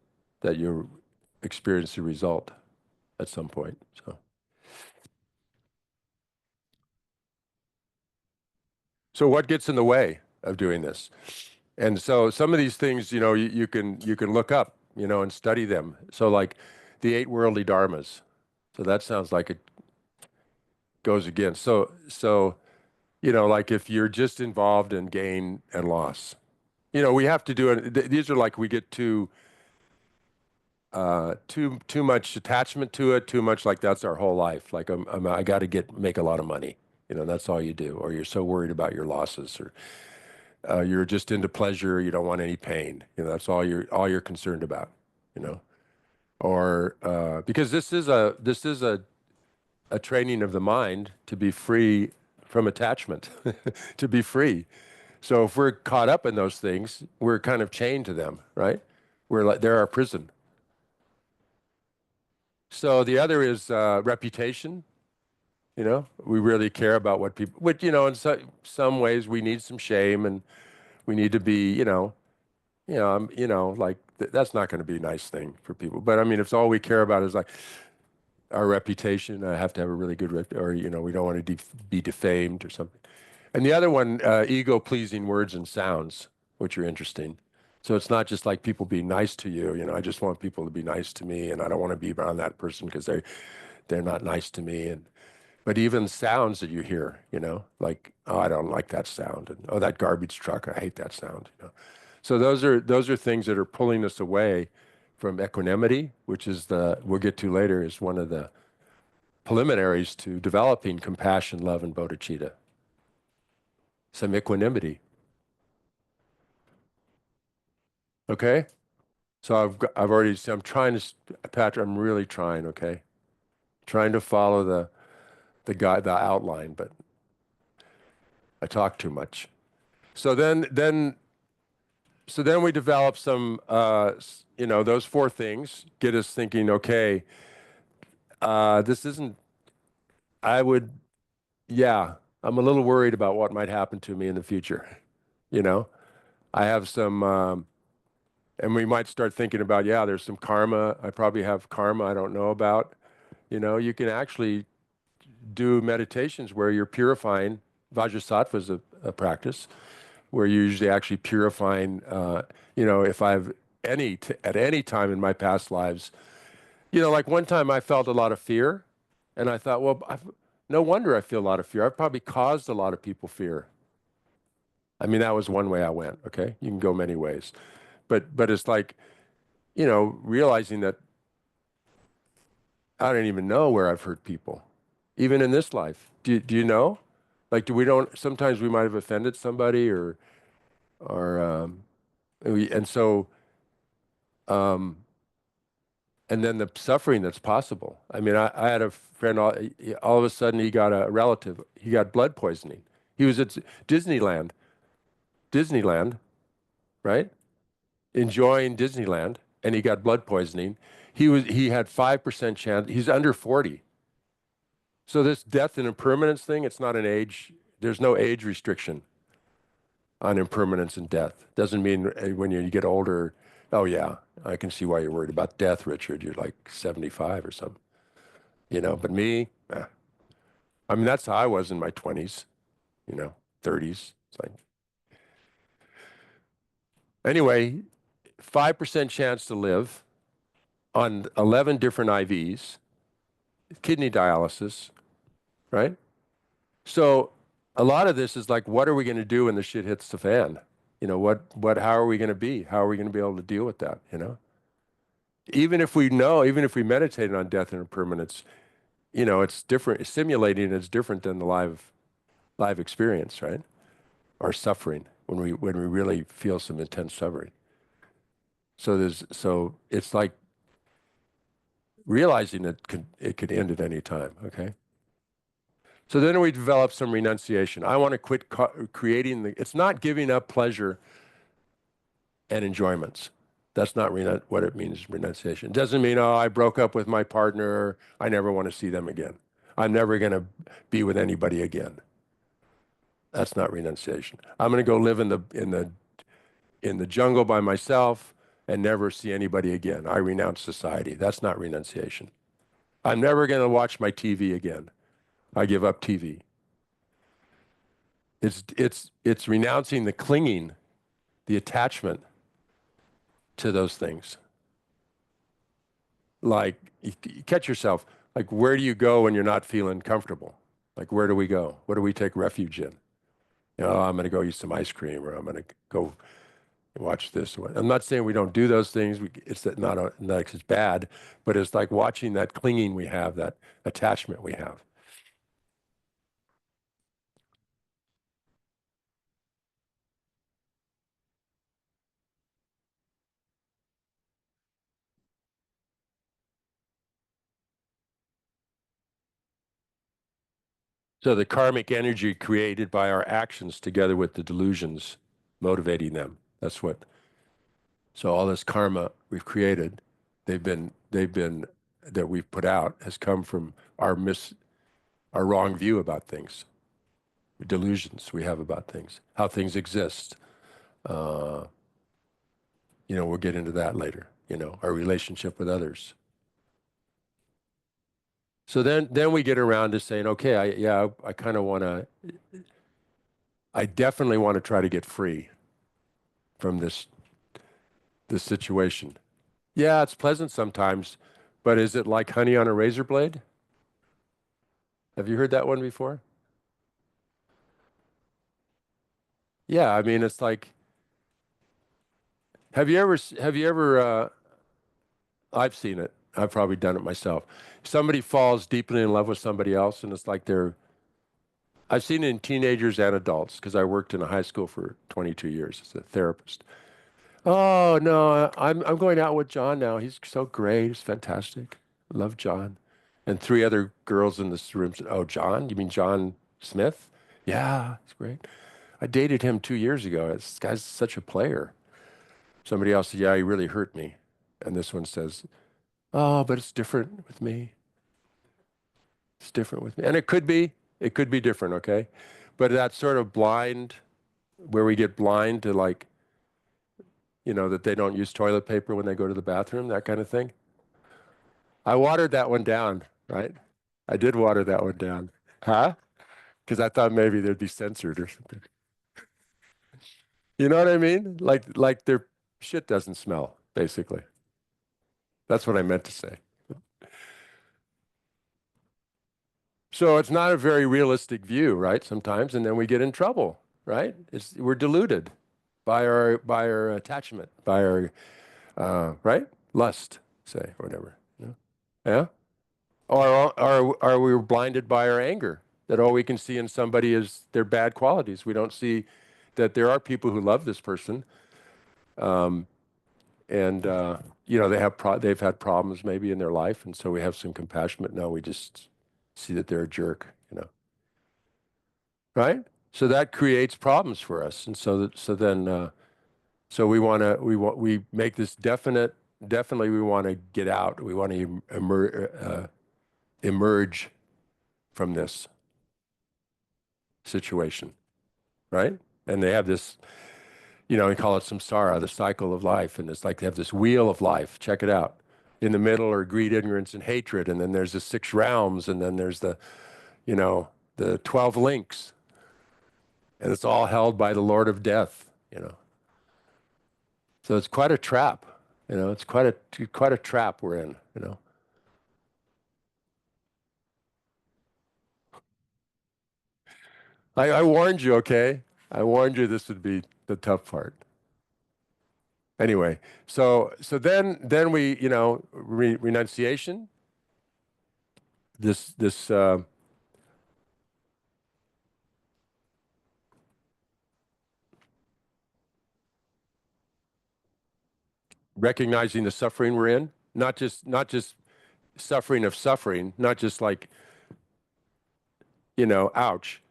that you experience a result at some point. So what gets in the way of doing this? And so some of these things, you can look up, and study them. So like the eight worldly dharmas. So that sounds like it goes against. So like if you're just involved in gain and loss, we have to do it. These are like we get too much attachment to it, too much like that's our whole life. Like I got to make a lot of money. That's all you do, or you're so worried about your losses, or you're just into pleasure. You don't want any pain. That's all you're concerned about. Or because this is a training of the mind to be free from attachment, to be free. So if we're caught up in those things, we're kind of chained to them, right? We're like they're our prison. So the other is reputation. We really care about what people, which, in some ways we need some shame and we need to be, like that's not going to be a nice thing for people. But I mean, if all we care about is like our reputation, I have to have a really good rep, or, we don't want to be defamed or something. And the other one, ego-pleasing words and sounds, which are interesting. So it's not just like people being nice to you, I just want people to be nice to me and I don't want to be around that person because they're not nice to me. But even sounds that you hear, like, oh, I don't like that sound, and oh, that garbage truck, I hate that sound. So those are things that are pulling us away from equanimity, which is we'll get to later, is one of the preliminaries to developing compassion, love, and bodhicitta. Some equanimity. Okay? So I've already said, I'm trying to, Patrick, I'm really trying, okay? Trying to follow the outline, but I talk too much. So then we develop some, those four things get us thinking, okay, this isn't, I would, yeah, I'm a little worried about what might happen to me in the future. You know, I have some, and we might start thinking about, yeah, there's some karma. I probably have karma I don't know about. You can actually do meditations where you're purifying. Vajrasattva is a practice where you're usually actually purifying, if I've at any time in my past lives, like one time I felt a lot of fear and I thought, well, no wonder I feel a lot of fear. I've probably caused a lot of people fear. I mean, that was one way I went. Okay. You can go many ways, but it's like, realizing that I don't even know where I've hurt people, even in this life. Do you know? Like, sometimes we might have offended somebody or, and so, um, and then the suffering that's possible. I mean, I had a friend, all of a sudden he got a relative, he got blood poisoning. He was at Disneyland, right? Enjoying Disneyland, and he got blood poisoning. He had 5% chance, he's under 40. So this death and impermanence thing, it's not an age, there's no age restriction on impermanence and death. Doesn't mean when you get older, oh yeah, I can see why you're worried about death, Richard. You're like 75 or something, but me, I mean, that's how I was in my 20s, 30s. It's like, anyway, 5% chance to live on 11 different IVs, kidney dialysis, right? So a lot of this is like, what are we going to do when the shit hits the fan? How are we going to be? How are we going to be able to deal with that? Even if we meditate on death and impermanence, you know, it's different. Simulating is different than the live experience, right? Or suffering when we really feel some intense suffering. So it's like realizing it could end at any time. Okay. So then we develop some renunciation. I want to quit creating it's not giving up pleasure and enjoyments. That's not what it means, renunciation. It doesn't mean, oh, I broke up with my partner. I never want to see them again. I'm never going to be with anybody again. That's not renunciation. I'm going to go live in the jungle by myself and never see anybody again. I renounce society. That's not renunciation. I'm never going to watch my TV again. I give up TV. It's renouncing the clinging, the attachment to those things. Like, you catch yourself, like, where do you go when you're not feeling comfortable? Like, where do we go? What do we take refuge in? You know, oh, I'm going to go eat some ice cream, or I'm going to go watch this. I'm not saying we don't do those things. It's that not like it's bad, but it's like watching that clinging we have, that attachment we have. So the karmic energy created by our actions together with the delusions motivating them. That's what. So all this karma we've created, they've been that we've put out has come from our wrong view about things, delusions we have about things, how things exist. Uh, you know, we'll get into that later. You know, our relationship with others. So then we get around to saying, okay, I kind of want to, I definitely want to try to get free from this situation. Yeah, it's pleasant sometimes, but is it like honey on a razor blade? Have you heard that one before? Yeah, I mean, it's like, have you ever, I've seen it. I've probably done it myself. Somebody falls deeply in love with somebody else, and it's like I've seen it in teenagers and adults because I worked in a high school for 22 years as a therapist. Oh no, I'm going out with John now. He's so great. He's fantastic. Love John. And three other girls in this room said, "Oh, John? You mean John Smith? Yeah, he's great. I dated him 2 years ago. This guy's such a player." Somebody else said, "Yeah, he really hurt me." And this one says, "Oh, but it's different with me. It's different with me." And it could be different, okay? But that sort of blind, where we get blind to like, you know, that they don't use toilet paper when they go to the bathroom, that kind of thing. I watered that one down, right? I did water that one down. Huh? Because I thought maybe they'd be censored or something. You know what I mean? Like their shit doesn't smell, basically. That's what I meant to say. So it's not a very realistic view, right? Sometimes, and then we get in trouble, right? We're deluded by our attachment, by our right lust, say, or whatever. You know? Yeah. Or are we blinded by our anger that all we can see in somebody is their bad qualities? We don't see that there are people who love this person, um, and you know they've had problems maybe in their life, and so we have some compassion. But no, we just see that they're a jerk, you know, right? So that creates problems for us, and so then we make this definitely we want to get out. We want to emerge from this situation, right? And they have this, you know, we call it samsara, the cycle of life. And it's like they have this wheel of life. Check it out. In the middle are greed, ignorance, and hatred. And then there's the six realms. And then there's you know, the 12 links. And it's all held by the Lord of Death, you know. So it's quite a trap, you know, it's quite a trap we're in, you know. I warned you, okay? I warned you this would be the tough part. Anyway, so then we, you know, renunciation, this recognizing the suffering we're in, not just suffering, not just like, ouch,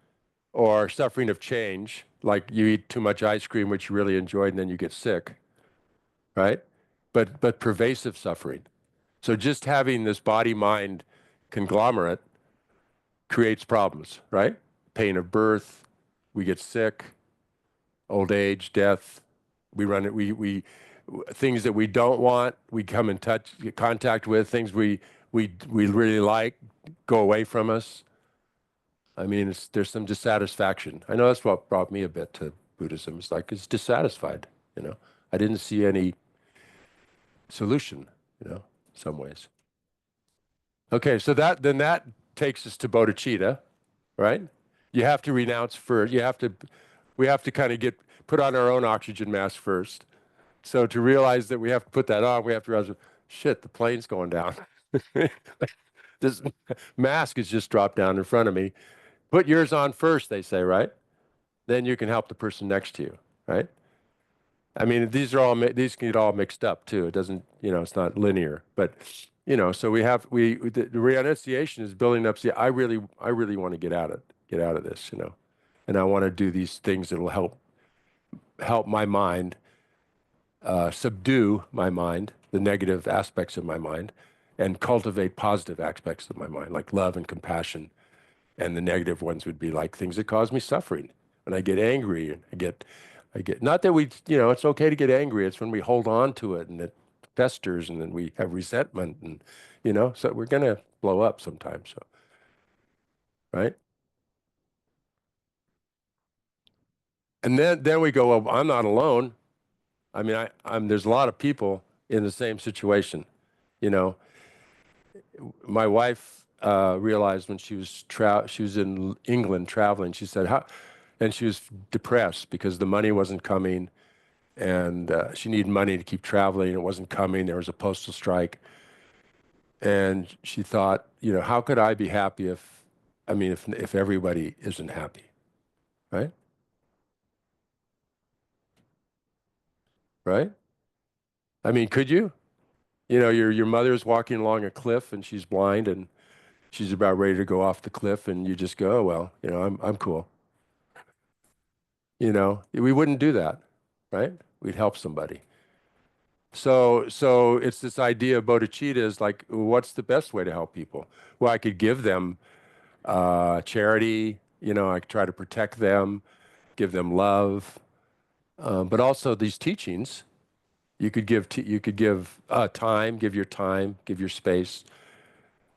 or suffering of change, like you eat too much ice cream, which you really enjoyed, and then you get sick, right? But pervasive suffering. So just having this body-mind conglomerate creates problems, right? Pain of birth, we get sick, old age, death. We run it. We things that we don't want, we come in contact with. Things we really like go away from us. I mean, there's some dissatisfaction. I know that's what brought me a bit to Buddhism. It's like it's dissatisfied. I didn't see any solution. In some ways. Okay, so that takes us to bodhicitta, right? You have to renounce first. We have to kind of put on our own oxygen mask first. So to realize that we have to put that on, we have to realize, shit, the plane's going down. This mask has just dropped down in front of me. Put yours on first, they say, right? Then you can help the person next to you, right? I mean, these can get all mixed up too. It doesn't, it's not linear, but so the renunciation is building up. See, I really want to get out of this, and I want to do these things that will help my mind, subdue my mind, the negative aspects of my mind, and cultivate positive aspects of my mind, like love and compassion. And the negative ones would be like things that cause me suffering. When I get angry, and I get, not that it's okay to get angry. It's when we hold on to it and it festers, and then we have resentment, and so we're gonna blow up sometimes. So, right? And then we go, well, I'm not alone. I mean, there's a lot of people in the same situation. You know, my wife realized when she was in England traveling. She said, "How?" And she was depressed because the money wasn't coming, and she needed money to keep traveling. It wasn't coming. There was a postal strike, and she thought, how could I be happy if everybody isn't happy, right? Right? I mean, could you? Your mother's walking along a cliff and she's blind and she's about ready to go off the cliff, and you just go, oh, well, I'm cool. We wouldn't do that, right? We'd help somebody. So it's this idea of bodhicitta is like, what's the best way to help people? Well, I could give them charity, I could try to protect them, give them love, but also these teachings, you could give time, give your time, give your space,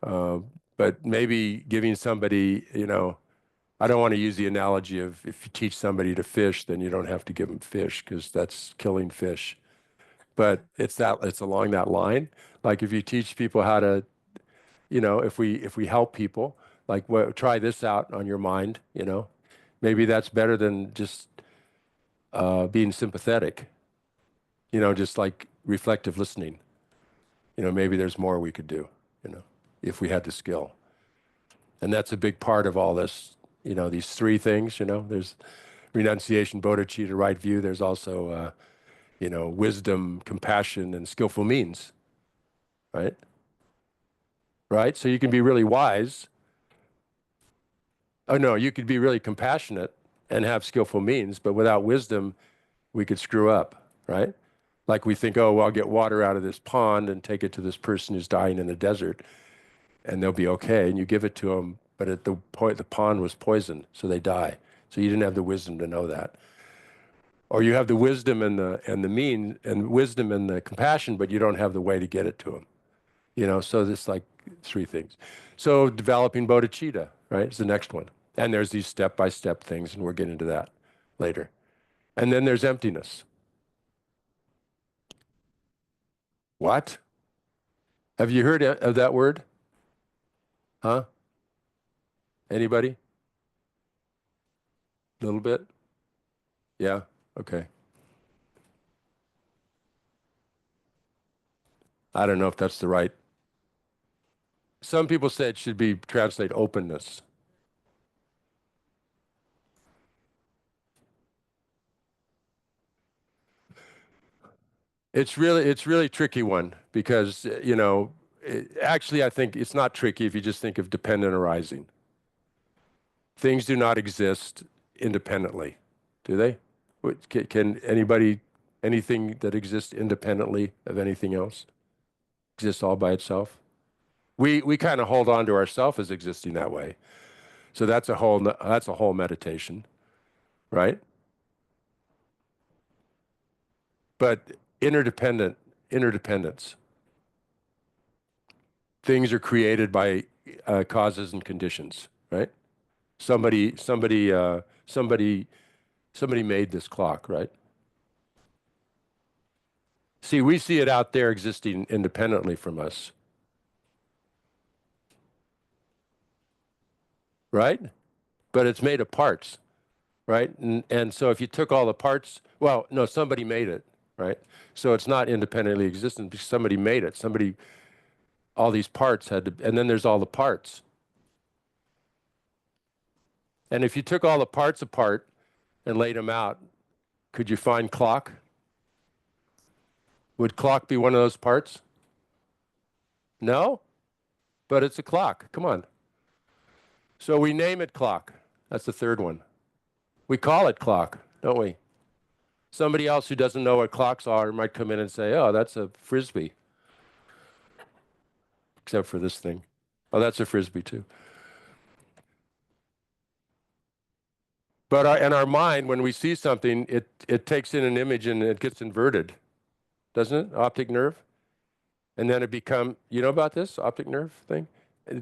uh, but maybe giving somebody, I don't want to use the analogy of if you teach somebody to fish, then you don't have to give them fish because that's killing fish. But it's along that line. Like if you teach people how to, if we help people, like try this out on your mind, maybe that's better than just being sympathetic, just like reflective listening. Maybe there's more we could do, if we had the skill. And that's a big part of all this, these three things, there's renunciation, bodhicitta, right view. There's also, wisdom, compassion, and skillful means, right? Right? So you can be really wise. Oh, no, you could be really compassionate and have skillful means, but without wisdom, we could screw up, right? Like we think, oh, well, I'll get water out of this pond and take it to this person who's dying in the desert, and they'll be okay. And you give it to them, but at the point, the pond was poisoned, so they die. So you didn't have the wisdom to know that. Or you have the wisdom and wisdom and the compassion, but you don't have the way to get it to them. So there's like three things. So developing bodhicitta, right, is the next one. And there's these step-by-step things, and we'll get into that later. And then there's emptiness. What? Have you heard of that word? Huh? Anybody? A little bit? Yeah? Okay. I don't know if that's the right some people say it should be translate openness. It's really tricky one because, actually, I think it's not tricky if you just think of dependent arising. Things do not exist independently, do they? Can anybody, anything that exists independently of anything else exist all by itself? We kind of hold on to ourself as existing that way. So that's a whole meditation, right? But interdependence. Things are created by causes and conditions, right? Somebody made this clock, right? See, we see it out there existing independently from us, right? But it's made of parts, right? And so if you took all the parts, well, no, somebody made it, right? So it's not independently existent because somebody made it. All these parts had to, and then there's all the parts. And if you took all the parts apart and laid them out, could you find clock? Would clock be one of those parts? No, but it's a clock. Come on. So we name it clock. That's the third one. We call it clock, don't we? Somebody else who doesn't know what clocks are might come in and say, oh, that's a Frisbee. Except for this thing. Oh, that's a Frisbee too. But in our mind, when we see something, it takes in an image and it gets inverted, doesn't it? Optic nerve. And then you know about this optic nerve thing?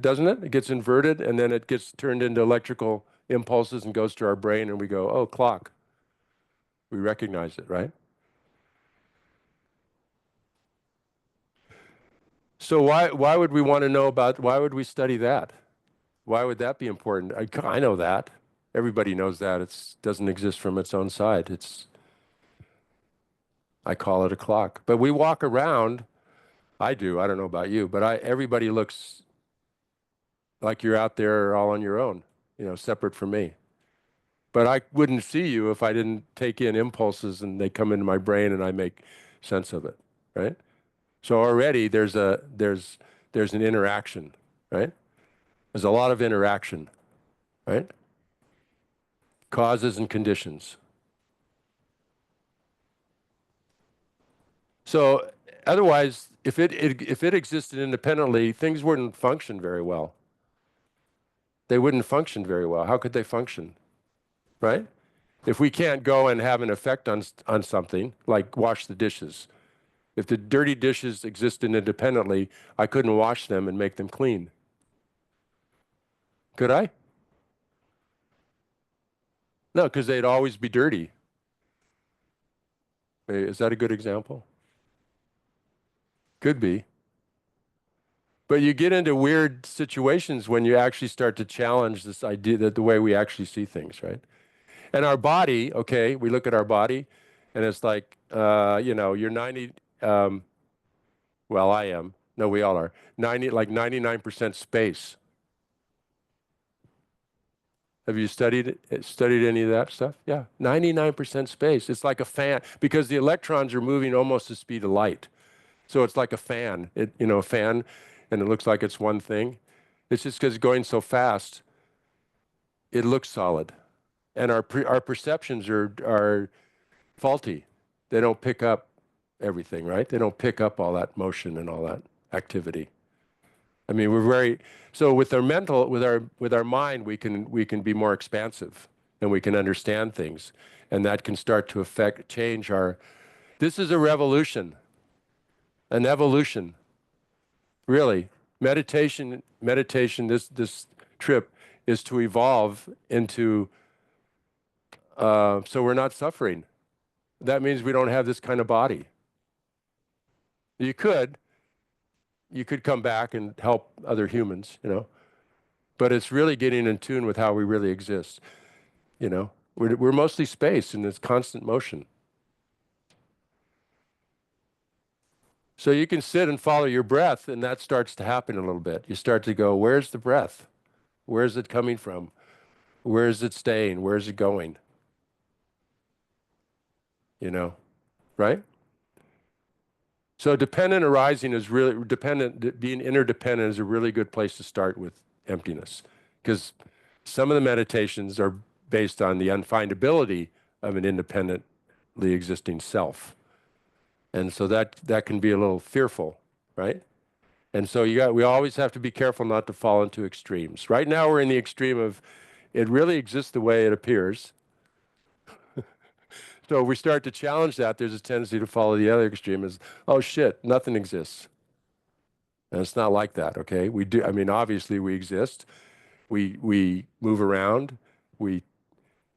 Doesn't it? It gets inverted and then it gets turned into electrical impulses and goes to our brain and we go, oh, clock. We recognize it, right? So why would we want to know why would we study that? Why would that be important? I know that. Everybody knows that. It doesn't exist from its own side. I call it a clock. But we walk around, I do, I don't know about you, but everybody looks like you're out there all on your own, separate from me. But I wouldn't see you if I didn't take in impulses and they come into my brain and I make sense of it, right? So already there's an interaction, right? There's a lot of interaction, right? Causes and conditions. So otherwise, if it existed independently, things wouldn't function very well. They wouldn't function very well. How could they function, right? If we can't go and have an effect on something, like wash the dishes. If the dirty dishes existed independently, I couldn't wash them and make them clean. Could I? No, because they'd always be dirty. Is that a good example? Could be. But you get into weird situations when you actually start to challenge this idea that the way we actually see things, right? And our body, okay, we look at our body and it's like, you're 90, well, I am. No, we all are. 99% space. Have you studied any of that stuff? Yeah, 99% space. It's like a fan because the electrons are moving almost the speed of light. So it's like a fan, a fan, and it looks like it's one thing. It's just because it's going so fast, it looks solid. And our perceptions are faulty. They don't pick up everything, right? They don't pick up all that motion and all that activity. I mean, so with our mind, we can be more expansive and we can understand things, and that can start to change our. This is a revolution, an evolution, really. Meditation. This trip is to evolve into. So we're not suffering. That means we don't have this kind of body. You could come back and help other humans, but it's really getting in tune with how we really exist. We're mostly space in this constant motion. So you can sit and follow your breath, and that starts to happen a little bit. You start to go, where's the breath? Where's it coming from? Where is it staying? Where's it going? You know, right? So dependent arising is really dependent, being interdependent is a really good place to start with emptiness, because some of the meditations are based on the unfindability of an independently existing self. And so that can be a little fearful, right? And so we always have to be careful not to fall into extremes. Right now we're in the extreme of it really exists the way it appears. So if we start to challenge that, there's a tendency to follow the other extreme is, oh shit, nothing exists. And it's not like that, okay? We do, I mean, obviously we exist. We move around. We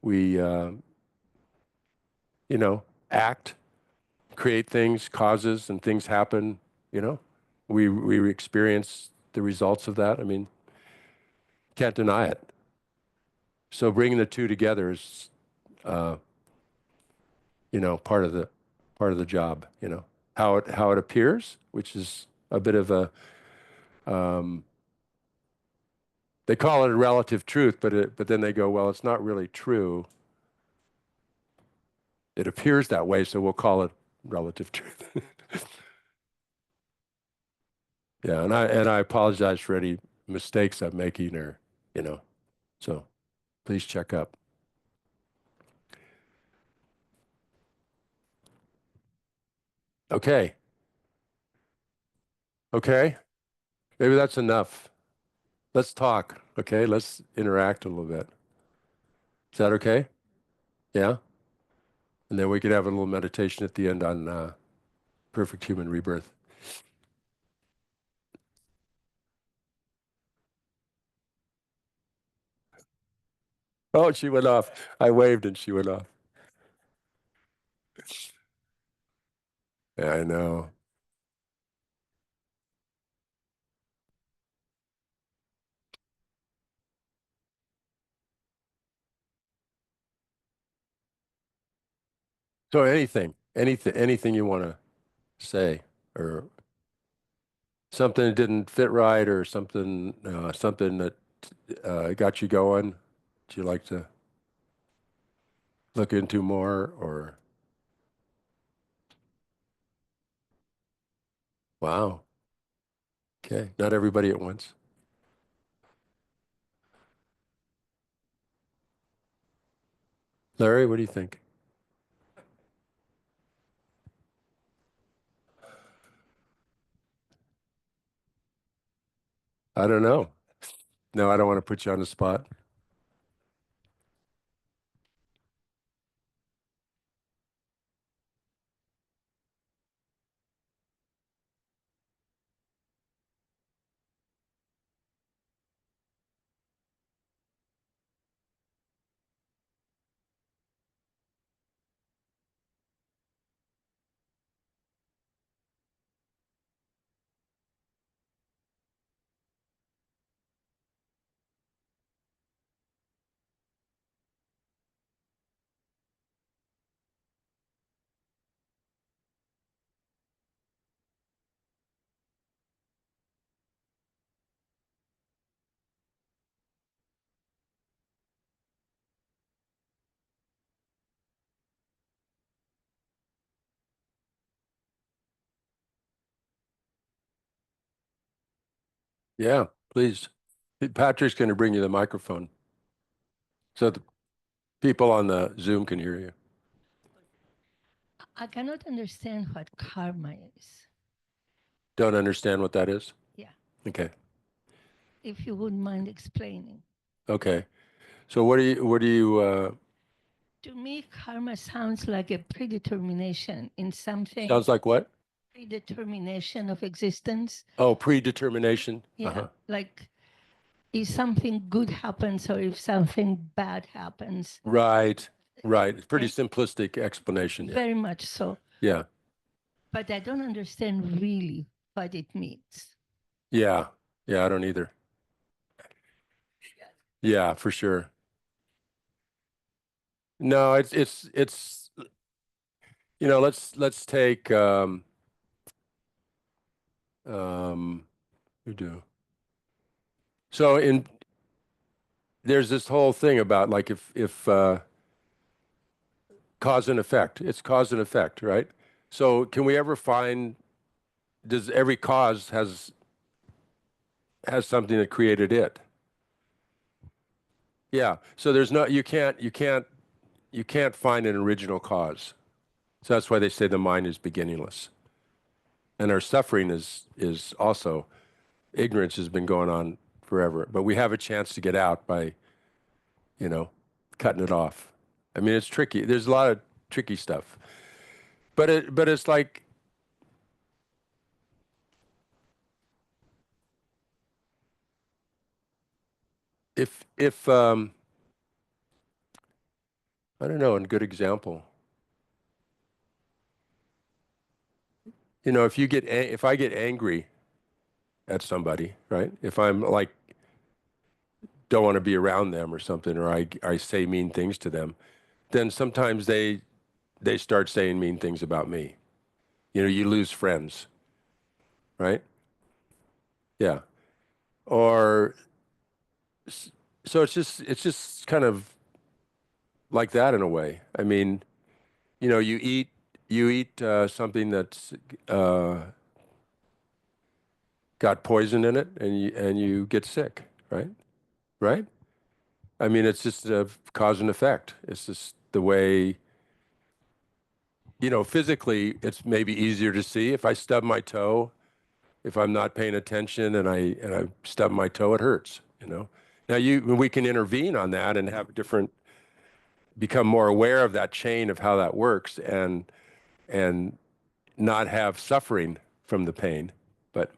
you know, act, create things, causes, and things happen, you know? We experience the results of that. I mean, can't deny it. So bringing the two together is, uh, you know, part of the job, you know. How it appears, which is a bit of a, um, they call it a relative truth, but then they go, well, it's not really true. It appears that way, so we'll call it relative truth. Yeah, and I apologize for any mistakes I'm making, or, you know, so please check up. Okay. Okay. Maybe that's enough. Let's talk. Okay. Let's interact a little bit. Is that okay? Yeah. And then we could have a little meditation at the end on perfect human rebirth. Oh, she went off. I waved and she went off. Yeah, I know. So anything you want to say, or something that didn't fit right, or something that got you going, that you like to look into more, or wow. Okay, not everybody at once. Larry, what do you think? I don't know. No, I don't want to put you on the spot. Yeah, please. Patrick's going to bring you the microphone so the people on the Zoom can hear you.
I cannot understand what karma is.
Don't understand what that is?
Yeah.
Okay.
If you wouldn't mind explaining.
Okay. So what do you
To me, karma sounds like a predetermination in something.
sounds like what?
Predetermination of existence.
Oh, predetermination.
Yeah.
Uh-huh.
Like if something good happens or if something bad happens.
Right. Right. It's pretty
Okay.
simplistic explanation. Yeah.
Very much so.
Yeah.
But I don't understand really what it means.
Yeah. Yeah, I don't either. Yeah, for sure. No, it's you know, let's take We do. So there's this whole thing about like if cause and effect. It's cause and effect, right? So can we ever find, does every cause has something that created it? Yeah. So there's no, you can't find an original cause. So that's why they say the mind is beginningless. And our suffering is also, ignorance has been going on forever, but we have a chance to get out by, you know, cutting it off. I mean, it's tricky. There's a lot of tricky stuff. But it's like if I don't know, a good example. You know, if I get angry at somebody, right? If I'm like don't want to be around them or something, or I say mean things to them, then sometimes they start saying mean things about me. You know, you lose friends, right? Yeah. Or so it's just kind of like that in a way. I mean, you know, you eat something that's uh, got poison in it, and you get sick, right? Right? I mean, it's just a cause and effect. It's just the way, you know, physically, it's maybe easier to see. If I stub my toe, if I'm not paying attention and I stub my toe, it hurts, you know. Now we can intervene on that and have become more aware of that chain of how that works and not have suffering from the pain. But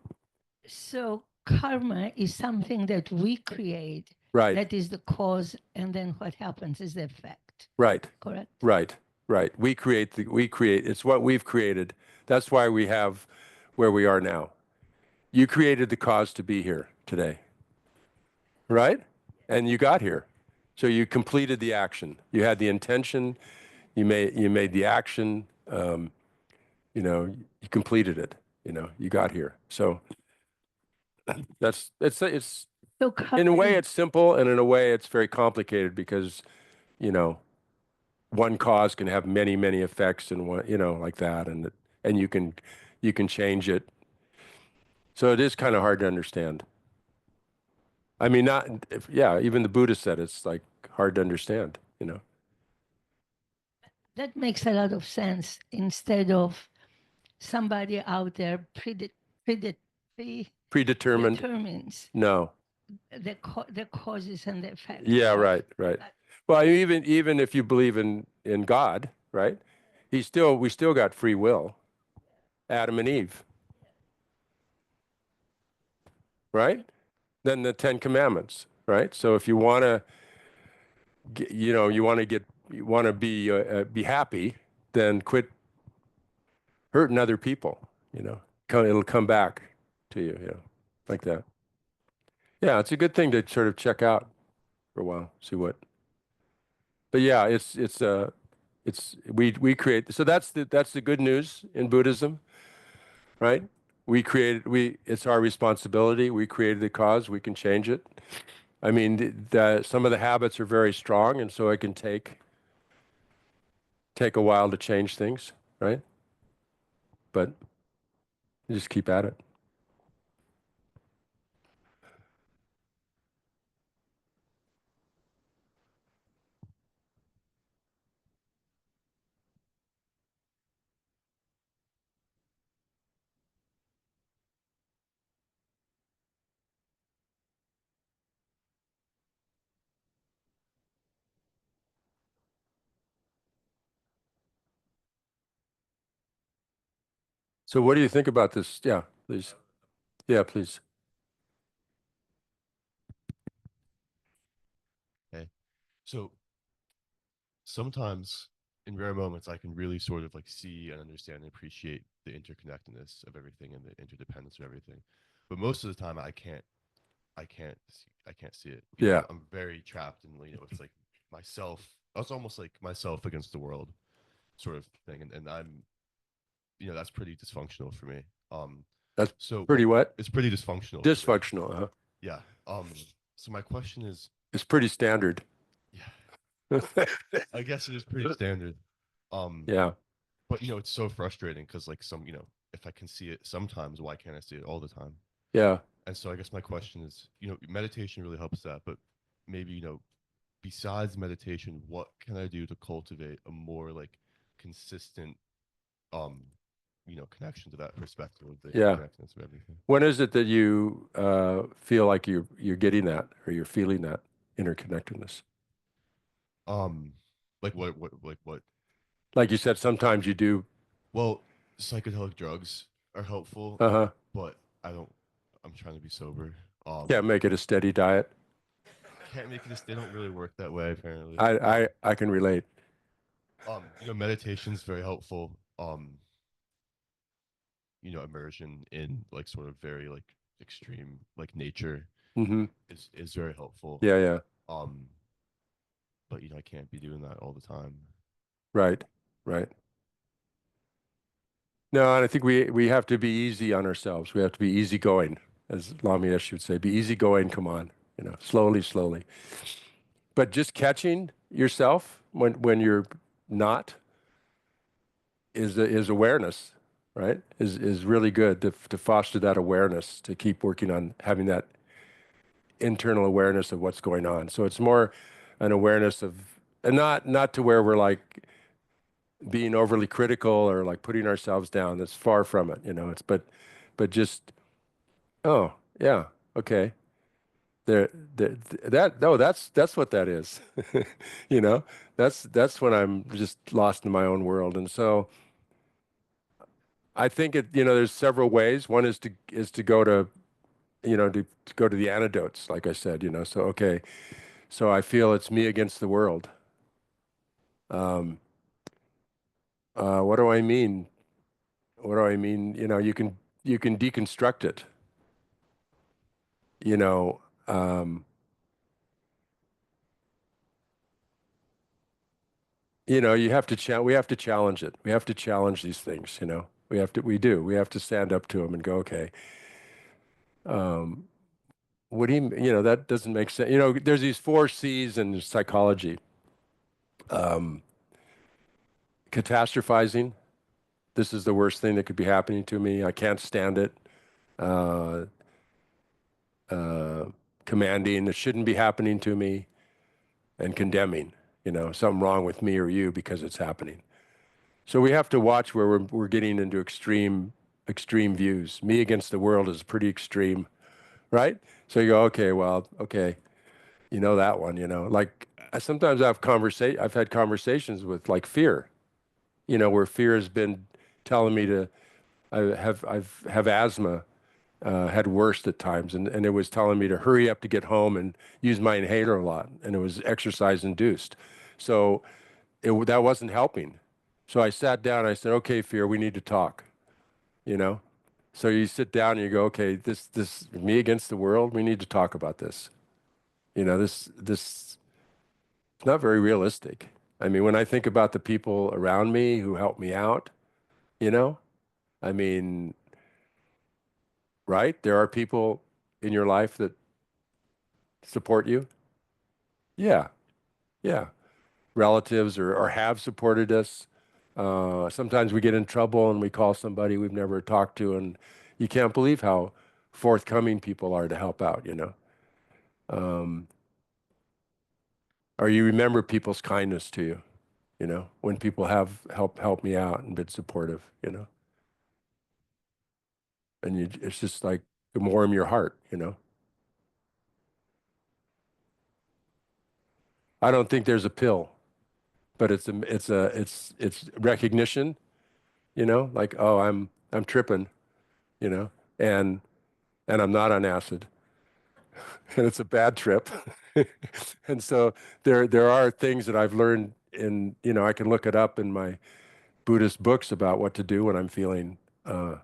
So karma is something that we create.
right,
That is the cause, and then what happens is the effect.
right,
Correct?
right, right. We create, it's what we've created. That's why we have where we are now. You created the cause to be here today, right? And you got here. So you completed the action. You had the intention, you made the action, you know, you completed it, you know, you got here. So it's
So
in a
karma
way
is
it's simple, and in a way it's very complicated because, you know, one cause can have many, many effects and one, you know, like that, and you can change it. So it is kind of hard to understand. I mean, not if, yeah, even the Buddha said it's like hard to understand, you know.
that makes a lot of sense. Instead of somebody out there
Predetermined.
predetermines
No.
the causes and the effects.
Yeah,
of
right, right.
that.
Well, even if you believe in God, right? We still got free will. Adam and Eve, right? Then the Ten Commandments, right? So if you want to, you know, you want to be happy, then quit hurting other people. You know, it'll come back to you. You know, like that. Yeah, it's a good thing to sort of check out for a while, see what. But yeah, we create. So that's the good news in Buddhism, right? It's our responsibility. We created the cause. We can change it. I mean, some of the habits are very strong, and so it can take a while to change things, right? But you just keep at it. So what do you think about this? Yeah, please. Yeah, please.
Okay. So sometimes in rare moments, I can really sort of like see and understand and appreciate the interconnectedness of everything and the interdependence of everything. But most of the time, I can't see it. You know,
Yeah.
I'm very trapped in, you know, it's like myself. It's almost like myself against the world sort of thing. And I'm, you know, that's pretty dysfunctional for me.
That's
So
pretty what?
it's pretty dysfunctional. today.
Dysfunctional. Huh?
Yeah. So my question is,
It's pretty standard.
yeah, I guess it is pretty standard.
Yeah.
But it's so frustrating because like if I can see it sometimes, why can't I see it all the time?
Yeah.
And so I guess my question is, meditation really helps that, but maybe, besides meditation, what can I do to cultivate a more like consistent connection to that perspective of the
Yeah.
interconnectedness of everything?
When is it that you feel like you're getting that or you're feeling that interconnectedness?
Um like what?
Like you said, sometimes you do.
Well, psychedelic drugs are helpful,
Uh-huh.
but I'm trying to be sober.
Can't make it a steady diet.
Can't make it they don't really work that way apparently.
I can relate.
Meditation's very helpful. Immersion in like sort of very like extreme like nature
Mm-hmm.
is very helpful.
Yeah, yeah.
But I can't be doing that all the time.
Right. Right. No, and I think we have to be easy on ourselves. We have to be easygoing, as Lamiash would say. Be easygoing, come on, slowly, slowly. But just catching yourself when you're not is awareness, right? Is really good to foster that awareness, to keep working on having that internal awareness of what's going on. So it's more an awareness of, and not to where we're like being overly critical or like putting ourselves down. That's far from it, but just, oh yeah, okay. There, that no, that's what that is. You know, that's when I'm just lost in my own world. And so I think there's several ways. One is to go to, to go to the antidotes, like I said, so okay, so I feel it's me against the world. What do I mean? What do I mean? You can deconstruct it. You know, um, you have to we have to challenge it. We have to challenge these things, we have to stand up to them and go, okay, um, what do that doesn't make sense. There's these 4 C's in psychology. Um, Catastrophizing. This is the worst thing that could be happening to me. I can't stand it. Uh, uh, Commanding, it shouldn't be happening to me, and condemning, something wrong with me or you because it's happening. So we have to watch where we're getting into extreme views. Me against the world is pretty extreme, right? So you go, okay, well, okay, that one, like sometimes I've had conversations with like fear, where fear has been telling me to, I've have asthma, had worse at times, and it was telling me to hurry up to get home and use my inhaler a lot, and it was exercise induced. So that wasn't helping. So I sat down, I said, okay, fear, we need to talk, you know? So you sit down and you go, okay, this me against the world, we need to talk about this. This it's not very realistic. I mean, when I think about the people around me who help me out, you know, I mean, right? There are people in your life that support you. Yeah, yeah. Relatives or have supported us. Sometimes we get in trouble and we call somebody we've never talked to, and you can't believe how forthcoming people are to help out. Um, or you remember people's kindness to you, when people have helped me out and been supportive. And it's just like warm your heart. I don't think there's a pill, but it's recognition, like, oh, I'm tripping, you know, and I'm not on acid, and it's a bad trip. And so there are things that I've learned I can look it up in my Buddhist books about what to do when I'm feeling, but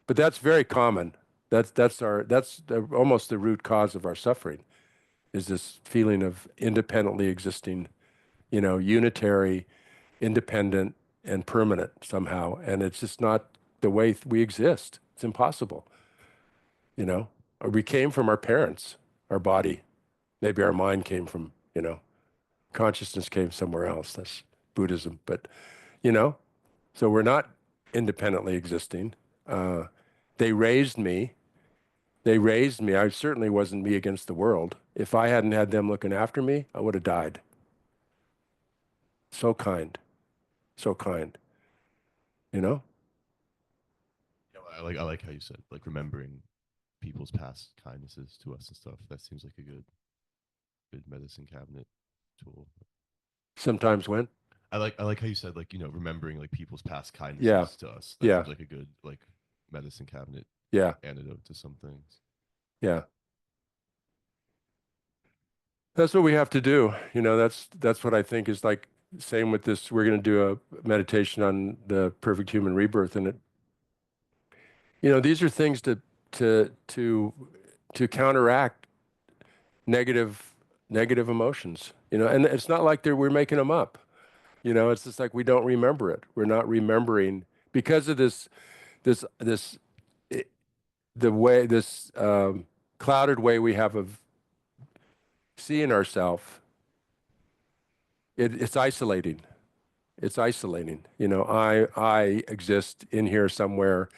that's very common. Almost the root cause of our suffering, is this feeling of independently existing, unitary, independent, and permanent somehow. And it's just not the way we exist. It's impossible, you know. Or we came from our parents, our body. Maybe our mind came from, you know, consciousness came somewhere else. That's Buddhism. But, you know, so we're not independently existing. Uh, they raised me. They raised me. I certainly wasn't me against the world. If I hadn't had them looking after me, I would have died. So kind, so kind, you know?
Yeah, I like how you said like remembering people's past kindnesses to us and stuff. That seems like a good medicine cabinet tool.
Sometimes when?
I like how you said like, you know, remembering like people's past kindnesses
Yeah.
to us. That
Yeah.
seems like a good like medicine cabinet
Yeah,
antidote to some things.
yeah. That's what we have to do. You know, that's what I think is like same with this. We're going to do a meditation on the perfect human rebirth, and it, you know, these are things to to to counteract negative emotions. You know, and it's not like we're making them up. You know, it's just like we don't remember it. We're not remembering because of this I- the way this clouded way we have of seeing ourselves. It's isolating. It's isolating. You know, I exist in here somewhere.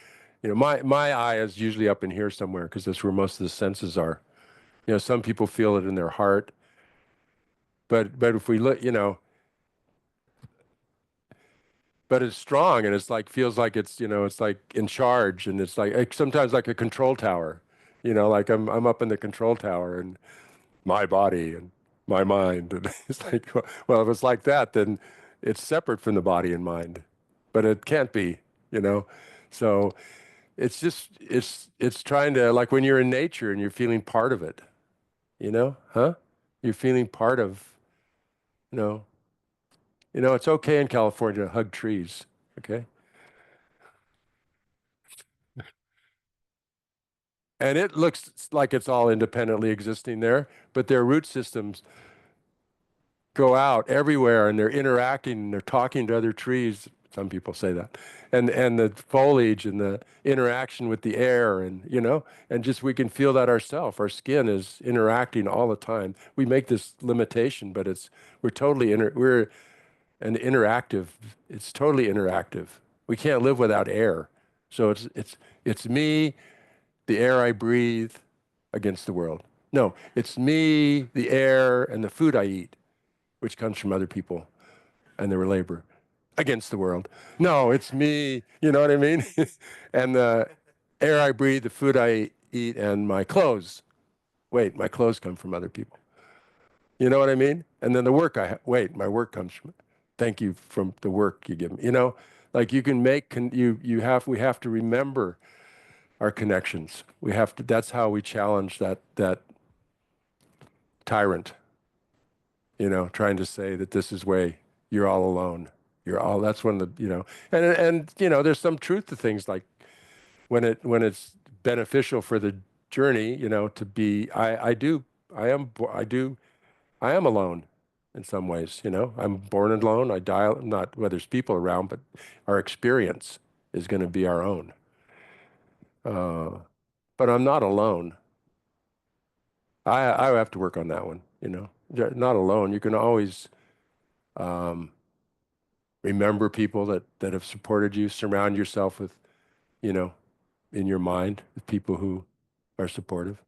You know, my I is usually up in here somewhere because that's where most of the senses are. You know, some people feel it in their heart, but if we look, you know, but it's strong and it's like feels like it's, you know, it's like in charge, and it's like sometimes like a control tower. You know, like I'm up in the control tower and my body and my mind, and it's like, well, if it's like that, then it's separate from the body and mind, but it can't be, you know. So it's just it's trying to, like when you're in nature and you're feeling part of it, you know, huh? You're feeling part of, you know, it's okay in California to hug trees, okay? And it looks like it's all independently existing there, but their root systems go out everywhere and they're interacting and they're talking to other trees. Some people say that. And the foliage and the interaction with the air, and, you know, and just we can feel that ourselves. Our skin is interacting all the time. We make this limitation, but we're an interactive, it's totally interactive. We can't live without air. So it's me, the air I breathe, against the world. No, it's me, the air, and the food I eat, which comes from other people and their labor, against the world. No, it's me, you know what I mean? And the air I breathe, the food I eat, and my clothes. Wait, my clothes come from other people. You know what I mean? And then the work wait, my work comes from, thank you from the work you give me. You know, like you can make, we have to remember our connections. We have to, that's how we challenge that tyrant, you know, trying to say that this is way you're all alone. You're all, that's when the, you know, and you know, there's some truth to things like when it's beneficial for the journey, you know, to be, I am alone in some ways, you know. I'm born alone. I die, not whether there's people around, but our experience is going to be our own. But I'm not alone. I have to work on that one, you know. Not alone. You can always um, remember people that have supported you. Surround yourself with, you know, in your mind, with people who are supportive.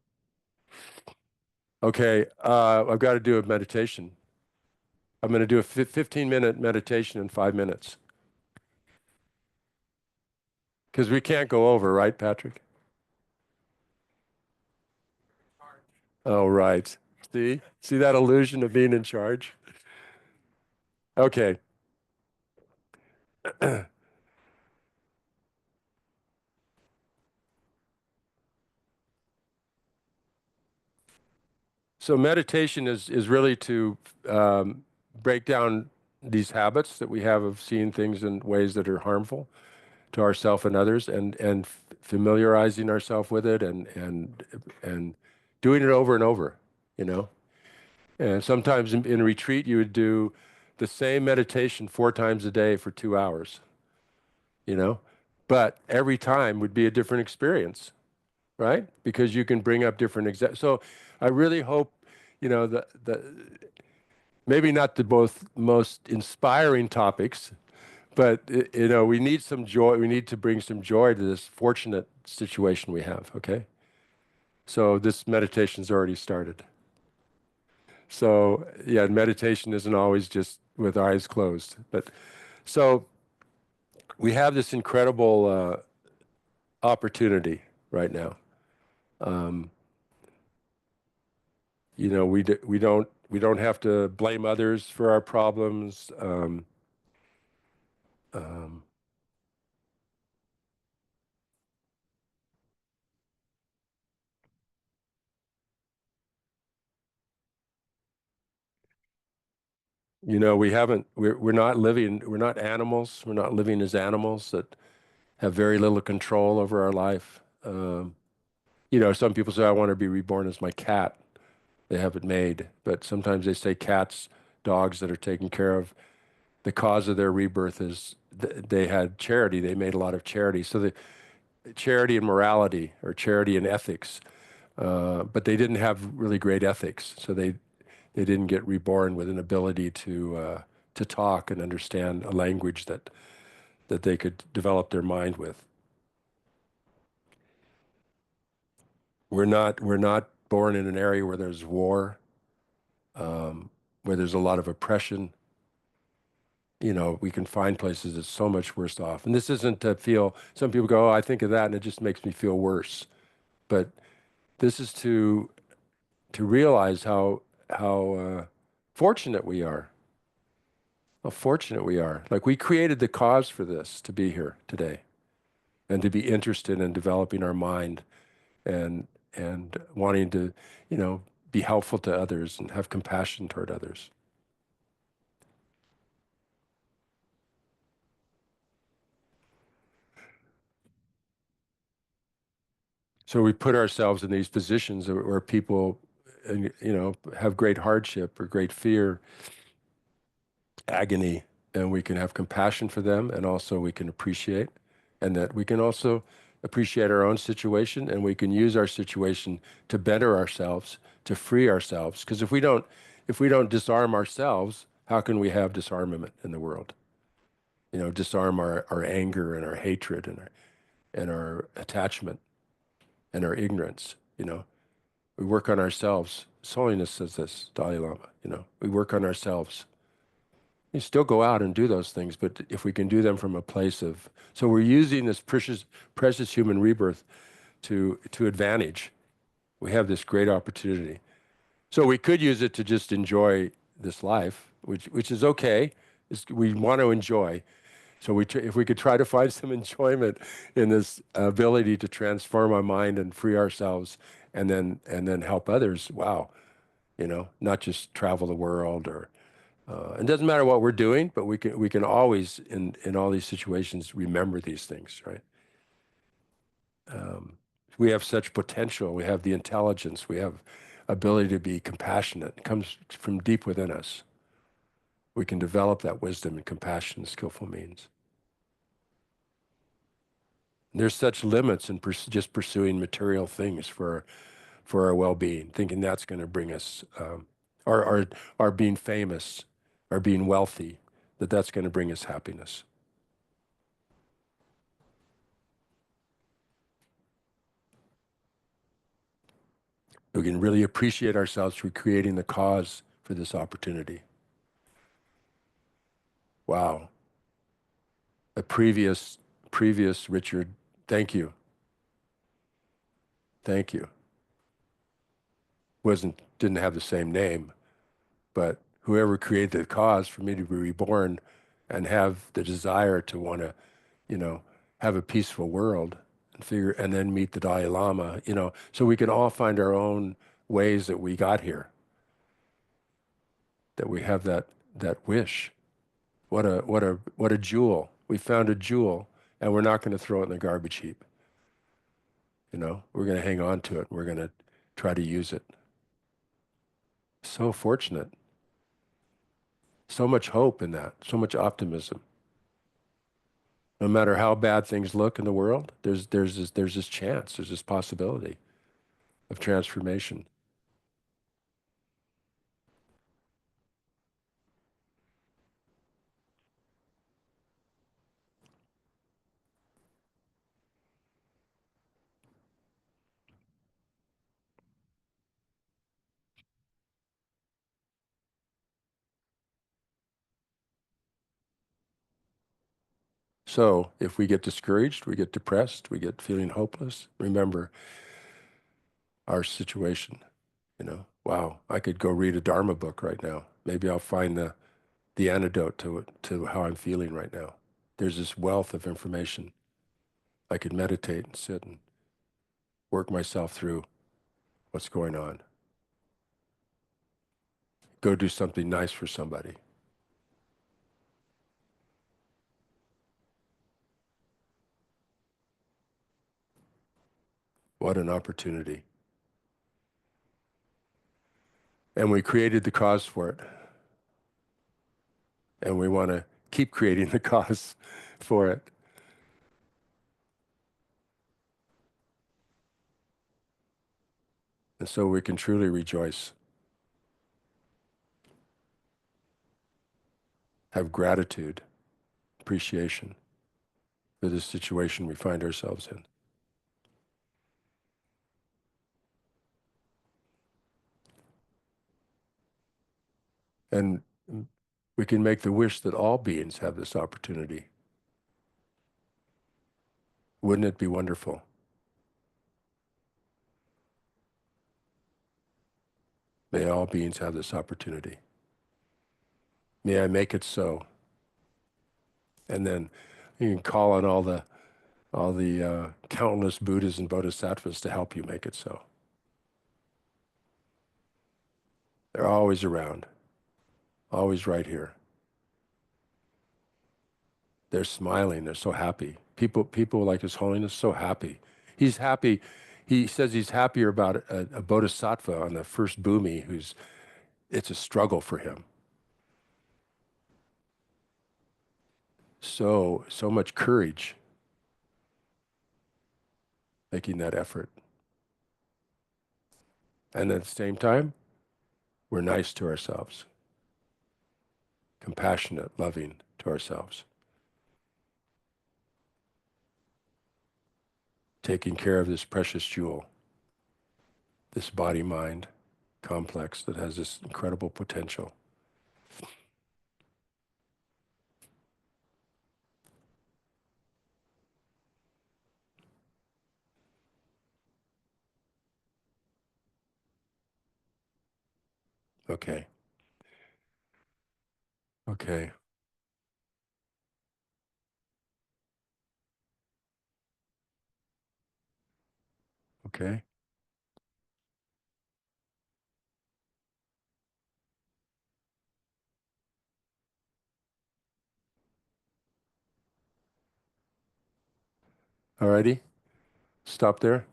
Okay, I've got to do a meditation. I'm going to do a 15-minute meditation in 5 minutes. Because we can't go over, right, Patrick? Oh, right. See that illusion of being in charge? Okay. So meditation is really to break down these habits that we have of seeing things in ways that are harmful to ourselves and others, and familiarizing ourselves with it, and doing it over and over, you know. And sometimes in retreat, you would do the same meditation 4 times a day for 2 hours, you know. but every time would be a different experience, right? Because you can bring up different examples. So I really hope, the maybe not the most inspiring topics, but we need some joy. We need to bring some joy to this fortunate situation we have. Okay, so this meditation's already started. So yeah, meditation isn't always just with eyes closed, but so we have this incredible opportunity right now. Um, we don't have to blame others for our problems. Um, we're not living, we're not animals. We're not living as animals that have very little control over our life. Some people say, I want to be reborn as my cat. They have it made. But sometimes they say cats, dogs that are taken care of, the cause of their rebirth is they had charity. They made a lot of charity. So the charity and morality, or charity and ethics, but they didn't have really great ethics. So they didn't get reborn with an ability to talk and understand a language that they could develop their mind with. We're not born in an area where there's war, where there's a lot of oppression. We can find places that's so much worse off. And this isn't to feel, some people go, oh, I think of that and it just makes me feel worse. But this is to realize how fortunate we are. How fortunate we are. Like, we created the cause for this, to be here today and to be interested in developing our mind and wanting to, be helpful to others and have compassion toward others. So we put ourselves in these positions where people, have great hardship or great fear, agony, and we can have compassion for them, and also we can appreciate, and that we can also appreciate our own situation, and we can use our situation to better ourselves, to free ourselves. Because if we don't disarm ourselves, how can we have disarmament in the world? Disarm our anger and our hatred and our attachment and our ignorance. We work on ourselves. His Holiness says this, Dalai Lama. We work on ourselves. You still go out and do those things, but if we can do them from a place of, so we're using this precious human rebirth to advantage. We have this great opportunity. So we could use it to just enjoy this life, which is okay. We want to enjoy. So if we could try to find some enjoyment in this ability to transform our mind and free ourselves, and then help others. Wow, not just travel the world, or it doesn't matter what we're doing, but we can always in all these situations remember these things, right? We have such potential. We have the intelligence. We have ability to be compassionate. It comes from deep within us. We can develop that wisdom and compassion and skillful means. There's such limits in just pursuing material things for our well-being, thinking that's going to bring us, our being famous, our being wealthy, that's going to bring us happiness. We can really appreciate ourselves for creating the cause for this opportunity. Wow. A previous Richard, thank you. Thank you. Didn't have the same name, but whoever created the cause for me to be reborn and have the desire to want to, have a peaceful world and then meet the Dalai Lama, so we can all find our own ways that we got here, that we have that wish. What a jewel. We found a jewel, and we're not going to throw it in the garbage heap. We're going to hang on to it. We're going to try to use it. So fortunate. So much hope in that, so much optimism. No matter how bad things look in the world, there's this chance, there's this possibility of transformation. So if we get discouraged, we get depressed, we get feeling hopeless, remember our situation, wow, I could go read a Dharma book right now. Maybe I'll find the antidote to how I'm feeling right now. There's this wealth of information. I could meditate and sit and work myself through what's going on. Go do something nice for somebody. What an opportunity. And we created the cause for it. And we want to keep creating the cause for it. And so we can truly rejoice. Have gratitude, appreciation for this situation we find ourselves in. And we can make the wish that all beings have this opportunity. Wouldn't it be wonderful? May all beings have this opportunity. May I make it so. And then you can call on all the countless Buddhas and Bodhisattvas to help you make it so. They're always around, always right here. They're smiling, they're so happy. People like His Holiness, so happy. He's happy. He says he's happier about a bodhisattva on the first bhumi it's a struggle for him. So much courage making that effort. And at the same time, we're nice to ourselves, compassionate, loving to ourselves, taking care of this precious jewel, this body-mind complex that has this incredible potential. Okay. Okay. Okay. Alrighty. Stop there.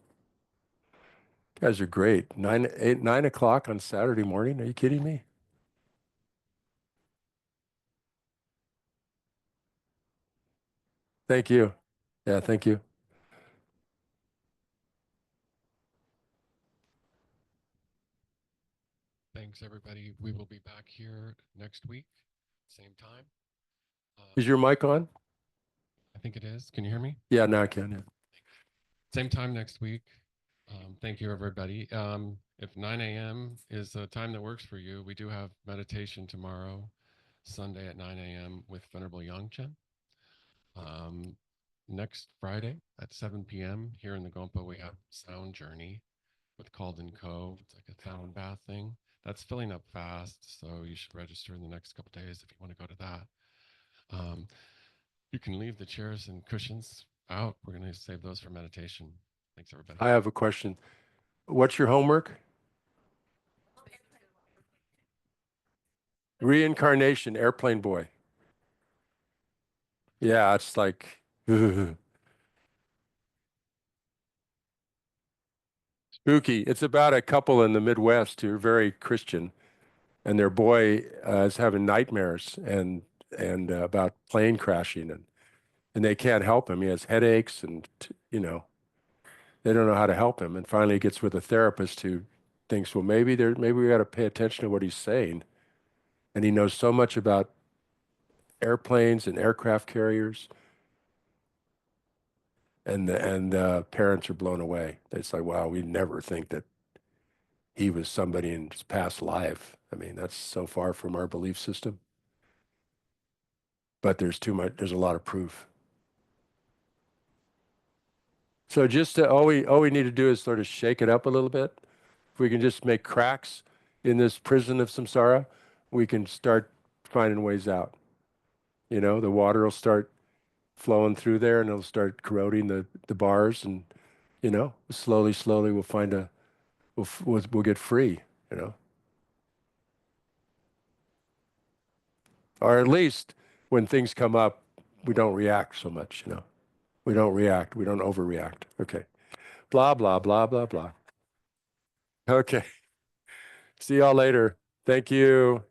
You guys are great. 9 o'clock on Saturday morning. Are you kidding me? Thank you. Yeah, thank you.
Thanks, everybody. We will be back here next week, same time.
Is your mic on?
I think it is. Can you hear me?
Yeah, now I can. Yeah.
Same time next week. Thank you, everybody. If 9 a.m. is a time that works for you, we do have meditation tomorrow, Sunday at 9 a.m. with Venerable Yangchen. Next Friday at 7 p.m. here in the Gompa, we have Sound Journey with Calden Cove. It's like a town bath thing. That's filling up fast, so you should register in the next couple days if you want to go to that. You can leave the chairs and cushions out. We're going to save those for meditation. Thanks, everybody.
I have a question. What's your homework? Reincarnation, Airplane Boy. Yeah, it's like spooky. It's about a couple in the Midwest who are very Christian, and their boy is having nightmares and about plane crashing, and and they can't help him. He has headaches and, you know, they don't know how to help him. And finally he gets with a therapist who thinks, well, maybe we got to pay attention to what he's saying. And he knows so much about airplanes and aircraft carriers. And the parents are blown away. It's like, wow, we never think that he was somebody in his past life. I mean, that's so far from our belief system. But there's a lot of proof. So just all we need to do is sort of shake it up a little bit. If we can just make cracks in this prison of samsara, we can start finding ways out. You know, the water will start flowing through there and it'll start corroding the bars, and, you know, slowly we'll find we'll get free, you know. Or at least when things come up, we don't react so much, you know. We don't react. We don't overreact. Okay. Blah, blah, blah, blah, blah. Okay. See y'all later. Thank you.